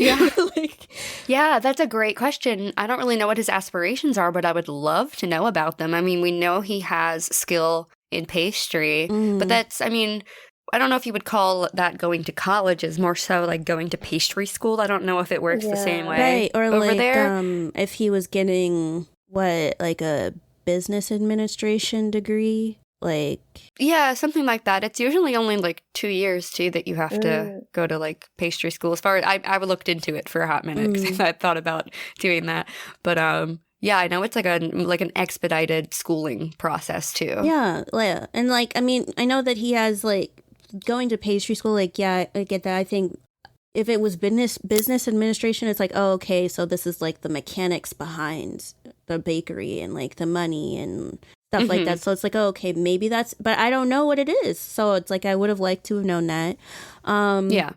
Yeah, that's a great question. I don't really know what his aspirations are, but I would love to know about them. I mean, we know he has skill in pastry, but that's, I mean, I don't know if you would call that going to college. Is more so like going to pastry school. I don't know if it works the same way. Right, or over like, there. if he was getting, like a business administration degree? Like, yeah, something like that. It's usually only like 2 years too that you have to go to like pastry school. As far as I looked into it for a hot minute because I thought about doing that. But yeah, I know it's like an expedited schooling process too. Yeah, and like, I mean, I know that he has like going to pastry school. Like, yeah, I get that. I think if it was business administration, it's like, oh, okay, so this is like the mechanics behind the bakery and like the money and stuff like that. So it's like, oh, okay, maybe that's, but I don't know what it is. So it's like, I would have liked to have known that. Yeah.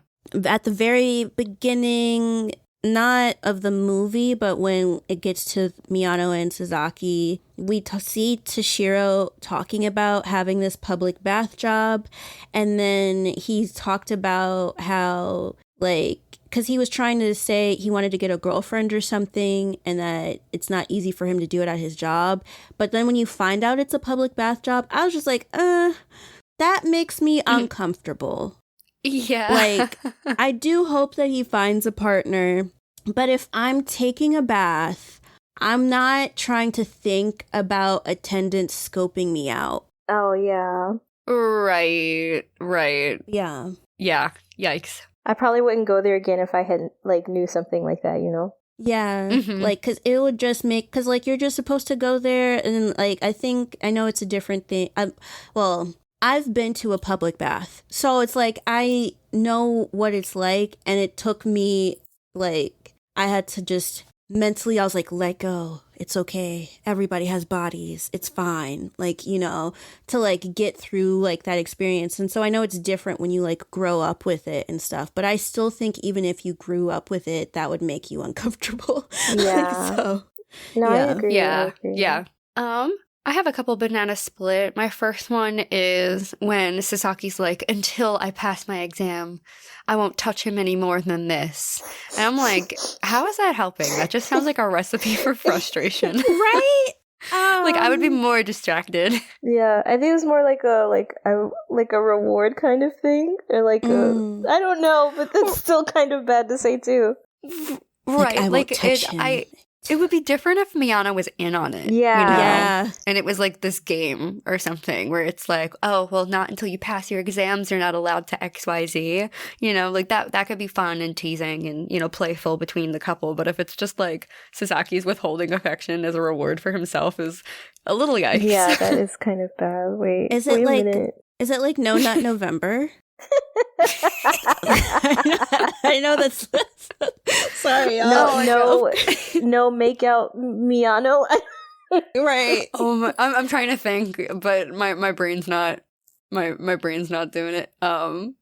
At the very beginning, not of the movie, but when it gets to Miyano and Sasaki, we see Toshiro talking about having this public bath job. And then he talked about how, like, because he was trying to say he wanted to get a girlfriend or something and that it's not easy for him to do it at his job. But then when you find out it's a public bath job, I was just like, that makes me uncomfortable. Yeah. Like, I do hope that he finds a partner, but if I'm taking a bath, I'm not trying to think about attendants scoping me out. Oh, yeah. Right. Yeah. Yeah. Yikes. I probably wouldn't go there again if I hadn't, like, knew something like that, you know? Yeah, like, because it would just make, because, like, you're just supposed to go there, and, like, I know it's a different thing. I've been to a public bath, so it's like, I know what it's like, and it took me, like, I had to just, mentally, I was like, let go, it's okay, everybody has bodies, it's fine, like, you know, to, like, get through, like, that experience. And so I know it's different when you, like, grow up with it and stuff, but I still think even if you grew up with it, that would make you uncomfortable. Yeah. Like, so, No, yeah. I agree. Yeah. Yeah. I have a couple banana split. My first one is when Sasaki's like, until I pass my exam, I won't touch him any more than this. And I'm like, how is that helping? That just sounds like a recipe for frustration. Right? Like, I would be more distracted. Yeah, I think it was more like a reward kind of thing, or like I don't know, but that's still kind of bad to say too. Right. I Like, won't touch him. it would be different if Miyano was in on it. Yeah. You know? Yeah. And it was like this game or something where it's like, oh, well, not until you pass your exams, you're not allowed to XYZ. You know, like that could be fun and teasing and, you know, playful between the couple. But if it's just like Sasaki's withholding affection as a reward for himself is a little yikes. Yeah, that is kind of bad. Wait Is a it minute. like No Nut November? I know that's sorry. No make out Miyano. Right. I'm trying to think, but my brain's not my brain's not doing it. No,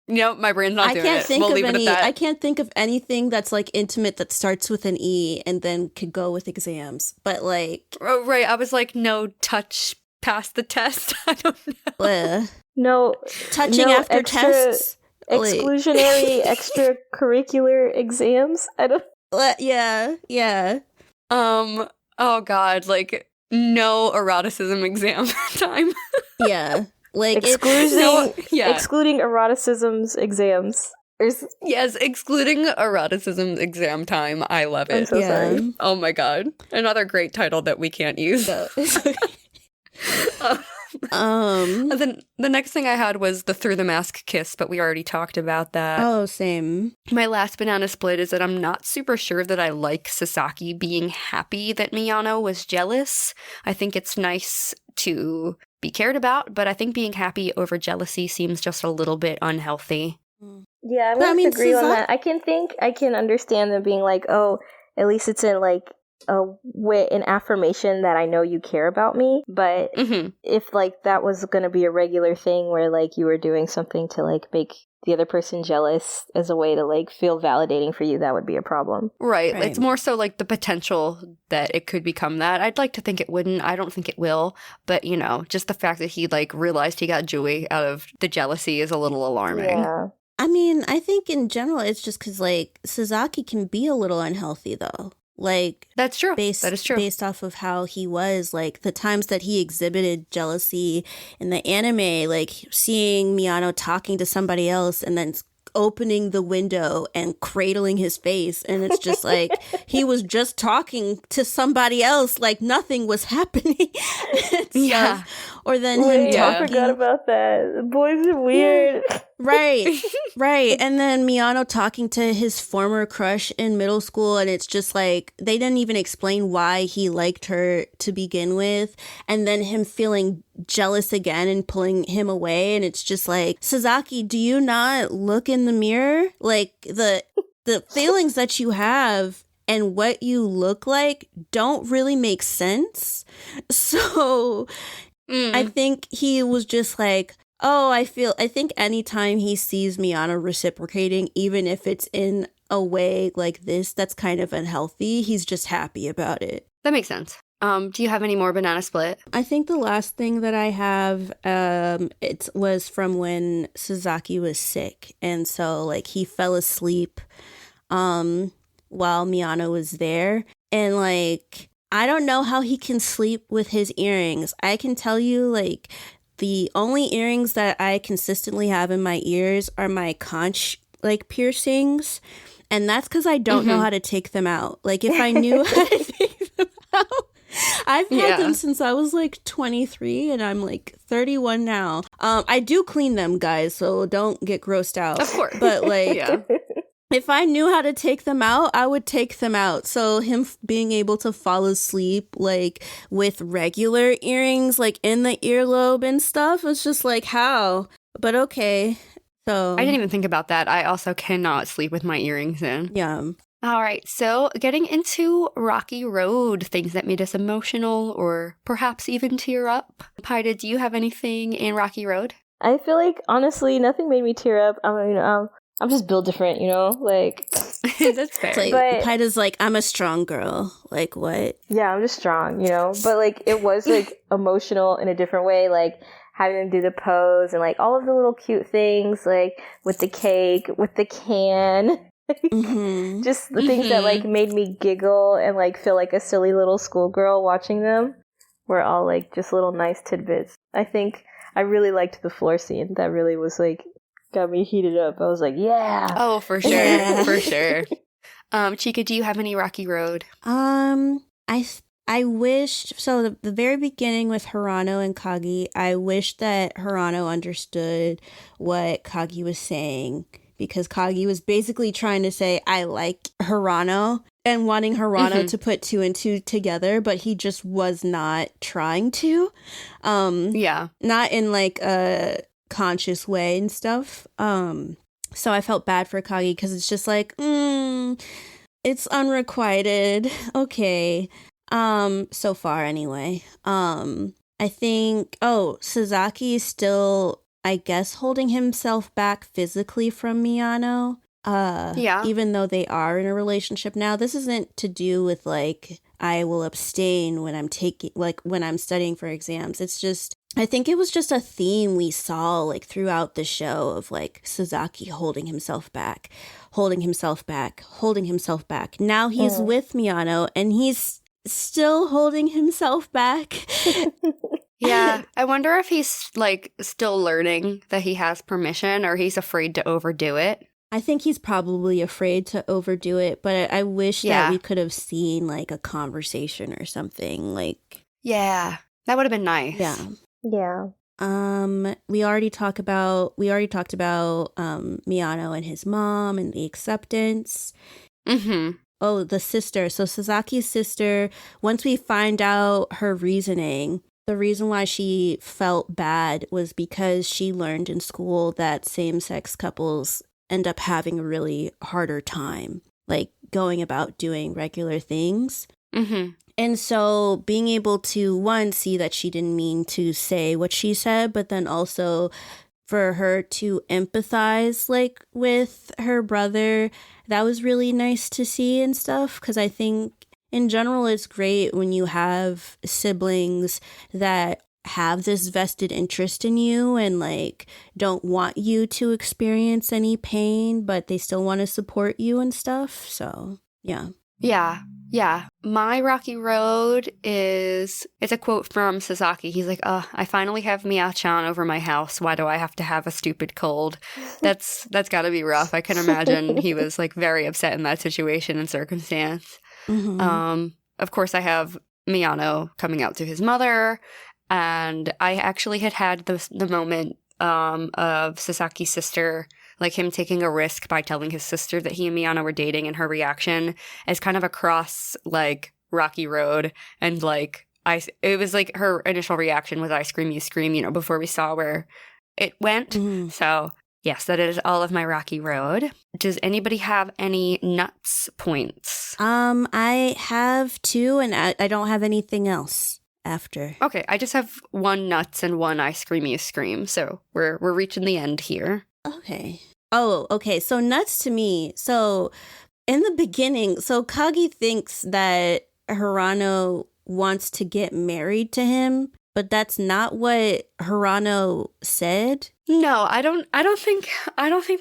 my brain's not doing it. We'll leave it at that. I can't think of anything that's like intimate that starts with an E and then could go with exams. But like, Oh, right. I was like, no touch past the test. I don't know. No touching no after tests. exclusionary extracurricular exams. I don't. Yeah. Oh God, like no eroticism exam time. Yeah. Like Excluding yeah. excluding eroticism's exams. Yes, excluding eroticism exam time. I love it. I'm so sorry. Oh my god. Another great title that we can't use. And then the next thing I had was the through the mask kiss, but we already talked about that. Oh, same. My last banana split is that I'm not super sure that I like Sasaki being happy that Miyano was jealous. I think it's nice to be cared about, but I think being happy over jealousy seems just a little bit unhealthy. Yeah, I'm going to agree on that. I can understand them being like, oh, at least it's in like an affirmation that I know you care about me. But if like that was going to be a regular thing where like you were doing something to like make the other person jealous as a way to like feel validating for you, that would be a problem. Right. It's more so like the potential that it could become that. I'd like to think it wouldn't. I don't think it will. But, you know, just the fact that he like realized he got joy out of the jealousy is a little alarming. Yeah. I mean, I think in general it's just because like Sasaki can be a little unhealthy though. Like that's true. That is true. Based off of how he was, like the times that he exhibited jealousy in the anime, like seeing Miyano talking to somebody else and then opening the window and cradling his face, and it's just like he was just talking to somebody else, like nothing was happening. Yeah. Or then him talking. I forgot about that. The boys are weird. Right. And then Miyano talking to his former crush in middle school, and it's just like they didn't even explain why he liked her to begin with, and then him feeling jealous again and pulling him away, and it's just like, Sasaki, do you not look in the mirror? Like the feelings that you have and what you look like don't really make sense. So I think he was just like, oh, I think anytime he sees Miyano reciprocating, even if it's in a way like this that's kind of unhealthy, he's just happy about it. That makes sense. Do you have any more banana split? I think the last thing that I have, it was from when Sasaki was sick. And so like he fell asleep while Miyano was there. And like, I don't know how he can sleep with his earrings. I can tell you like the only earrings that I consistently have in my ears are my conch like piercings. And that's because I don't know how to take them out. Like if I knew how to take them out, I've had them since I was like 23 and I'm like 31 now. I do clean them, guys, so don't get grossed out. Of course. But like, if I knew how to take them out, I would take them out. So him being able to fall asleep like with regular earrings like in the earlobe and stuff, it's just like, how? But okay. So I didn't even think about that. I also cannot sleep with my earrings in. Yeah. All right, so getting into Rocky Road, things that made us emotional or perhaps even tear up. PAiDA, do you have anything in Rocky Road? I feel like, honestly, nothing made me tear up. I mean, I'm just built different, you know? Like... That's fair. Like, but PAiDA's like, I'm a strong girl. Like, what? Yeah, I'm just strong, you know? But, like, it was, like, emotional in a different way. Like, having them do the pose and, like, all of the little cute things, like, with the cake, with the can... Just the things that like made me giggle and like feel like a silly little schoolgirl watching them were all like just little nice tidbits. I think I really liked the floor scene. That really was like got me heated up. I was like, yeah. Oh, for sure. For sure. Chika, do you have any Rocky Road? I wished, so the very beginning with Hirano and Kagi, I wished that Hirano understood what Kagi was saying. Because Kagi was basically trying to say, I like Hirano, and wanting Hirano to put two and two together, but he just was not trying to. Not in like a conscious way and stuff. So I felt bad for Kagi because it's just like, it's unrequited. Okay. So far anyway. I think, Sasaki is still, I guess, holding himself back physically from Miyano. Even though they are in a relationship now. This isn't to do with like I will abstain when I'm when I'm studying for exams. It's just, I think it was just a theme we saw like throughout the show of like Sasaki holding himself back. Now he's with Miyano and he's still holding himself back. Yeah, I wonder if he's like still learning that he has permission or he's afraid to overdo it. I think he's probably afraid to overdo it, but I wish that we could have seen like a conversation or something. Like, yeah, that would have been nice. Yeah. We already talked about Miyano and his mom and the acceptance. Mm-hmm. Oh, the sister. So Sasaki's sister, once we find out her reasoning, the reason why she felt bad was because she learned in school that same-sex couples end up having a really harder time, like going about doing regular things. Mm-hmm. And so being able to, one, see that she didn't mean to say what she said, but then also for her to empathize like with her brother, that was really nice to see and stuff. Because I think in general, it's great when you have siblings that have this vested interest in you and like don't want you to experience any pain, but they still want to support you and stuff. So yeah. Yeah. My rocky road it's a quote from Sasaki. He's like, I finally have Mia-chan over my house. Why do I have to have a stupid cold? That's gotta be rough. I can imagine he was like very upset in that situation and circumstance. Mm-hmm. Of course, I have Miyano coming out to his mother, and I actually had the moment of Sasaki's sister, like him taking a risk by telling his sister that he and Miyano were dating, and her reaction as kind of a cross, like, rocky road. And, like, it was like her initial reaction was, I scream, you scream, you know, before we saw where it went. Mm-hmm. So, yes, that is all of my rocky road. Does anybody have any nuts points? I have two, and I don't have anything else after. Okay, I just have one nuts and one I scream, you scream. So we're reaching the end here. Okay. Oh, okay. So nuts to me. So in the beginning, so Kagi thinks that Hirano wants to get married to him, but that's not what Hirano said. No, I don't think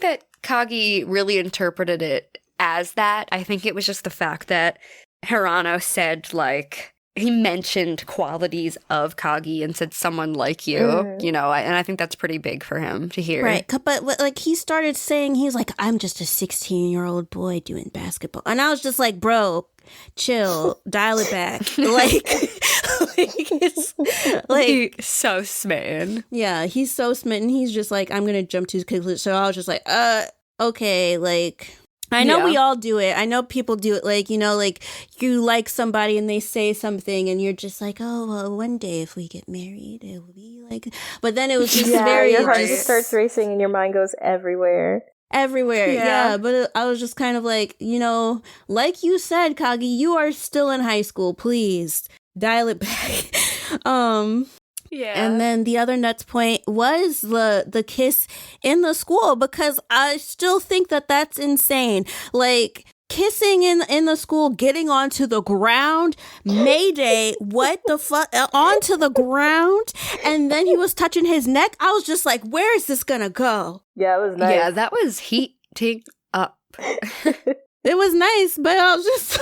that Kagi really interpreted it as that. I think it was just the fact that Hirano said, like, he mentioned qualities of Kagi and said someone like you, you know, and I think that's pretty big for him to hear. Right. But like he started saying, he's like, I'm just a 16-year-old boy doing basketball. And I was just like, bro, chill, dial it back. It's like He's so smitten. Yeah, he's so smitten. He's just like, I'm going to jump to his conclusion. So I was just like, okay, like, I know we all do it. I know people do it. Like, you know, like you like somebody and they say something and you're just like, oh, well, one day if we get married, it will be like, but then it was just very, your heart just starts racing and your mind goes everywhere. Yeah, but I was just kind of like, you know, like you said, Kagi, you are still in high school. Please dial it back. Yeah. And then the other nuts point was the kiss in the school, because I still think that that's insane. Like, kissing in the school, getting onto the ground, Mayday, what the fuck, onto the ground, and then he was touching his neck. I was just like, where is this gonna go? Yeah, it was nice. Yeah, that was heating up. It was nice, but I was just,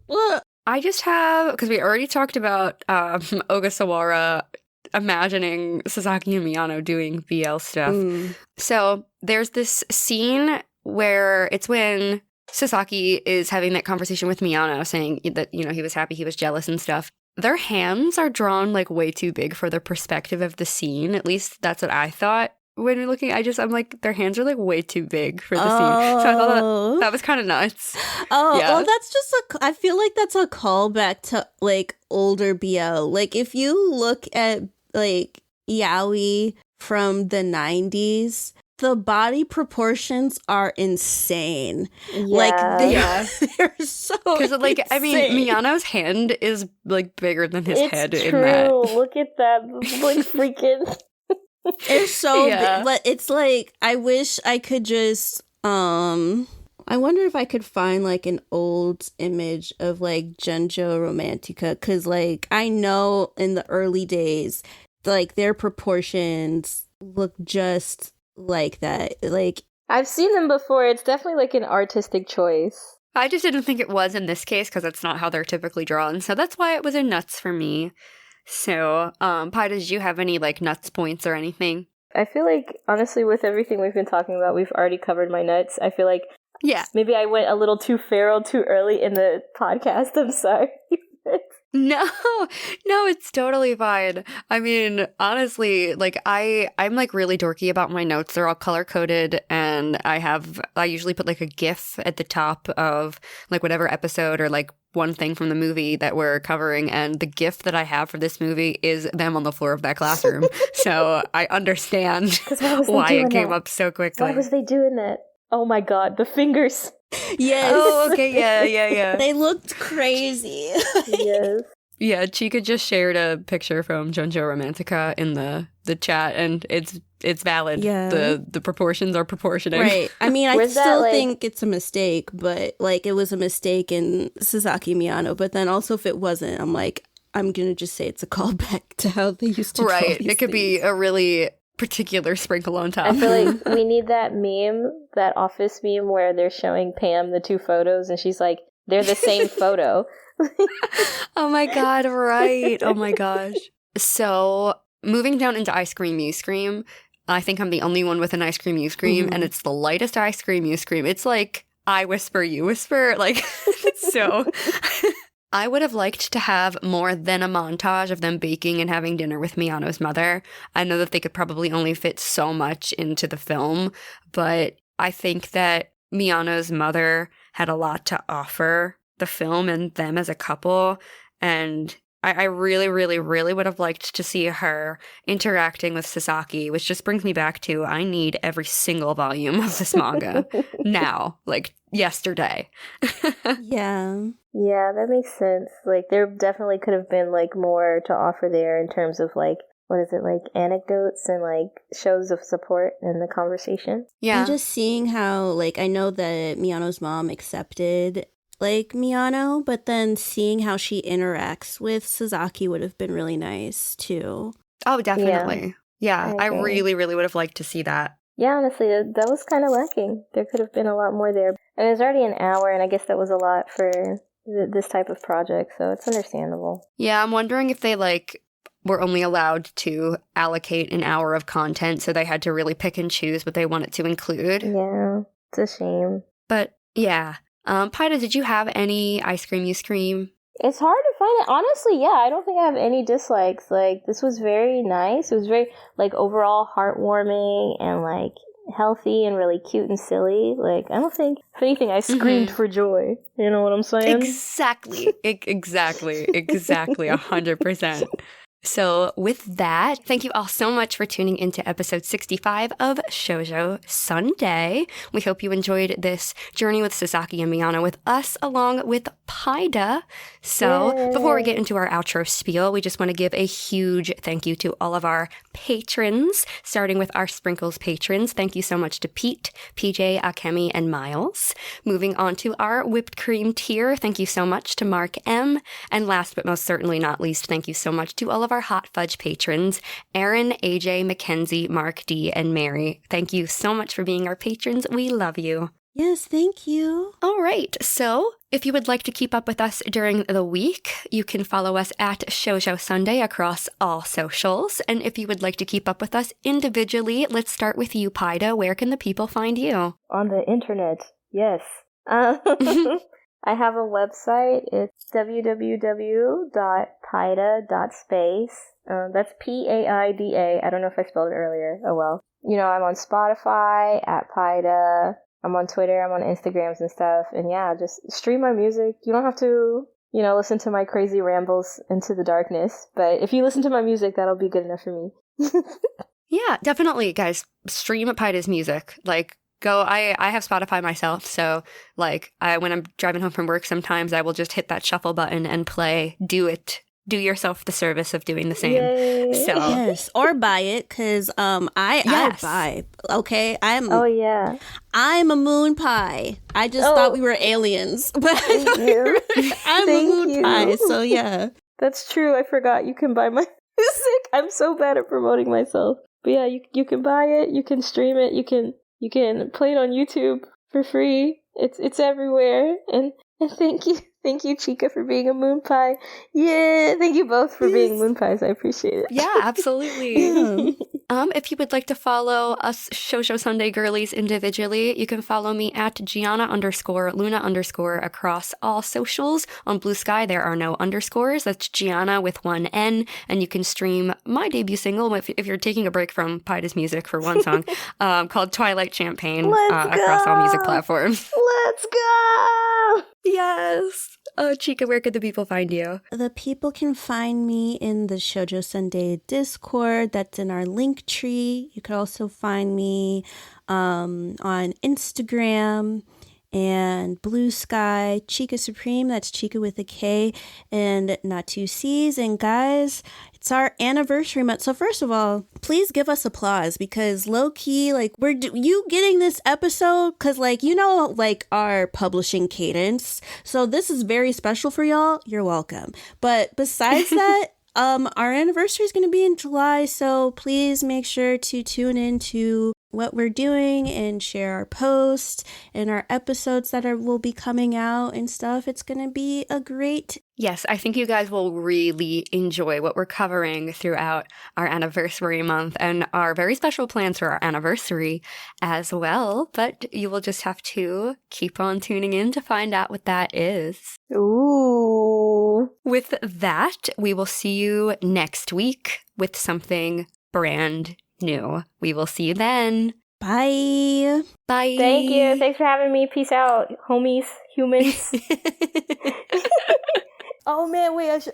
what? I just have, because we already talked about Ogasawara imagining Sasaki and Miyano doing BL stuff. So there's this scene where it's when Sasaki is having that conversation with Miyano, saying that, you know, he was happy, he was jealous and stuff. Their hands are drawn like way too big for the perspective of the scene. At least that's what I thought when we're looking. I'm like, their hands are like way too big for the scene. So I thought that was kind of nuts. Oh, yeah. Well, that's just I feel like that's a callback to like older BL. Like if you look at like yaoi from the 90s, the body proportions are insane. Yeah. Like they're so because like insane. I mean, Miyano's hand is like bigger than his head. It's in true. that. Look at that, like freaking. It's so big, but it's like I wish I could just I wonder if I could find like an old image of like Genjo Romantica, because like I know in the early days, like their proportions look just like that. Like I've seen them before. It's definitely like an artistic choice. I just didn't think it was in this case because that's not how they're typically drawn. So that's why it was a nuts for me. So, PAiDA, did you have any like nuts points or anything? I feel like, honestly, with everything we've been talking about, we've already covered my nuts. I feel like Yeah. maybe I went a little too feral too early in the podcast. I'm sorry. No, it's totally fine. I mean, honestly, like I'm like really dorky about my notes. They're all color coded, and I usually put like a GIF at the top of like whatever episode or like one thing from the movie that we're covering, and the GIF that I have for this movie is them on the floor of that classroom. So I understand why it came up so quickly. Why was they doing that? Oh my god, the fingers. Yes. Oh, okay, yeah. They looked crazy. Yes. Yeah, Chika just shared a picture from Junjo Romantica in the chat, and it's valid. Yeah. The proportions are proportioning. Right. I mean, I Where's that, still like- think it's a mistake, but like it was a mistake in Sasaki and Miyano. But then also if it wasn't, I'm like, I'm going to just say it's a callback to how they used to draw Right. these It could be things. a really particular sprinkle on top. I feel like we need that meme, that office meme where they're showing Pam the two photos and she's like, they're the same photo. Oh my god, right. Oh my gosh. So, moving down into Ice Cream You Scream, I think I'm the only one with an Ice Cream You Scream, and it's the lightest Ice Cream You Scream. It's like, I whisper, you whisper. Like, so... I would have liked to have more than a montage of them baking and having dinner with Miyano's mother. I know that they could probably only fit so much into the film, but I think that Miyano's mother had a lot to offer the film and them as a couple, and I really, really, really would have liked to see her interacting with Sasaki, which just brings me back to I need every single volume of this manga now, like yesterday. Yeah. Yeah, that makes sense. Like, there definitely could have been, like, more to offer there in terms of, like, what is it, like, anecdotes and, like, shows of support in the conversation. Yeah. And just seeing how, like, I know that Miyano's mom accepted, like, Miyano, but then seeing how she interacts with Sasaki would have been really nice, too. Oh, definitely. Yeah, I agree. really, really would have liked to see that. Yeah, honestly, that was kind of lacking. There could have been a lot more there. And it was already an hour, and I guess that was a lot for this type of project, so it's understandable. Yeah, I'm wondering if they, like, were only allowed to allocate an hour of content, so they had to really pick and choose what they wanted to include. Yeah, it's a shame. But, yeah. PAiDA, did you have any Ice Cream You Scream? It's hard to find it. Honestly, yeah, I don't think I have any dislikes. Like, this was very nice. It was very, like, overall heartwarming and, like, healthy and really cute and silly. Like, I don't think, if anything, I screamed for joy. You know what I'm saying? Exactly. Exactly. 100%. So with that, thank you all so much for tuning into episode 65 of Shoujo Sundae. We hope you enjoyed this journey with Sasaki and Miyano with us along with PAiDA. So before we get into our outro spiel, we just want to give a huge thank you to all of our patrons, starting with our Sprinkles patrons. Thank you so much to Pete, PJ, Akemi, and Miles. Moving on to our whipped cream tier, thank you so much to Mark M. And last but most certainly not least, thank you so much to all of our Hot Fudge patrons, Aaron, AJ, Mackenzie, Mark D, and Mary. Thank you so much for being our patrons. We love you. Yes, thank you. All right, so if you would like to keep up with us during the week, you can follow us at Shoujo Sundae across all socials. And if you would like to keep up with us individually, let's start with you, PAiDA. Where can the people find you? On the internet, yes. I have a website. It's www.paida.space. That's PAIDA. I don't know if I spelled it earlier. Oh well. You know, I'm on Spotify at PAiDA. I'm on Twitter. I'm on Instagrams and stuff. And yeah, just stream my music. You don't have to, you know, listen to my crazy rambles into the darkness. But if you listen to my music, that'll be good enough for me. Yeah, definitely, guys. Stream PAiDA's music. Like, go. I have Spotify myself, so like, when I'm driving home from work, sometimes I will just hit that shuffle button and play "Do It." Do yourself the service of doing the same. Yay. So Yes, or buy it, because I buy. Okay, Oh yeah. I'm a moon pie. I just thought we were aliens, but I thought we were, I'm a Thank moon you. pie. So yeah. That's true. I forgot you can buy my music. I'm so bad at promoting myself. But yeah, you can buy it. You can stream it. You can play it on YouTube for free. It's everywhere. And thank you, Chika, for being a moon pie. Yeah, thank you both for being moon pies. I appreciate it. yeah, absolutely. Yeah. If you would like to follow us Shoujo Sundae girlies individually, you can follow me at Giana_Luna_ across all socials. On Blue Sky, there are no underscores. That's Giana with one N. And you can stream my debut single, if you're taking a break from PAiDA's music for one song, called Twilight Champagne across all music platforms. Let's go! Yes! Chika, where could the people find you? The people can find me in the Shoujo Sundae Discord. That's in our link tree. You could also find me on Instagram and Blue Sky, Chika Supreme. That's Chika with a K and not two C's. And guys, it's our anniversary month. So first of all, please give us applause because low key, like you getting this episode because like, you know, like our publishing cadence. So this is very special for y'all. You're welcome. But besides that, our anniversary is going to be in July. So please make sure to tune in to what we're doing and share our posts and our episodes that will be coming out and stuff. It's going to be a great... Yes, I think you guys will really enjoy what we're covering throughout our anniversary month and our very special plans for our anniversary as well. But you will just have to keep on tuning in to find out what that is. Ooh. With that, we will see you next week with something brand new. We will see you then. Bye. Bye. Thank you. Thanks for having me. Peace out, homies, humans. Oh man, wait.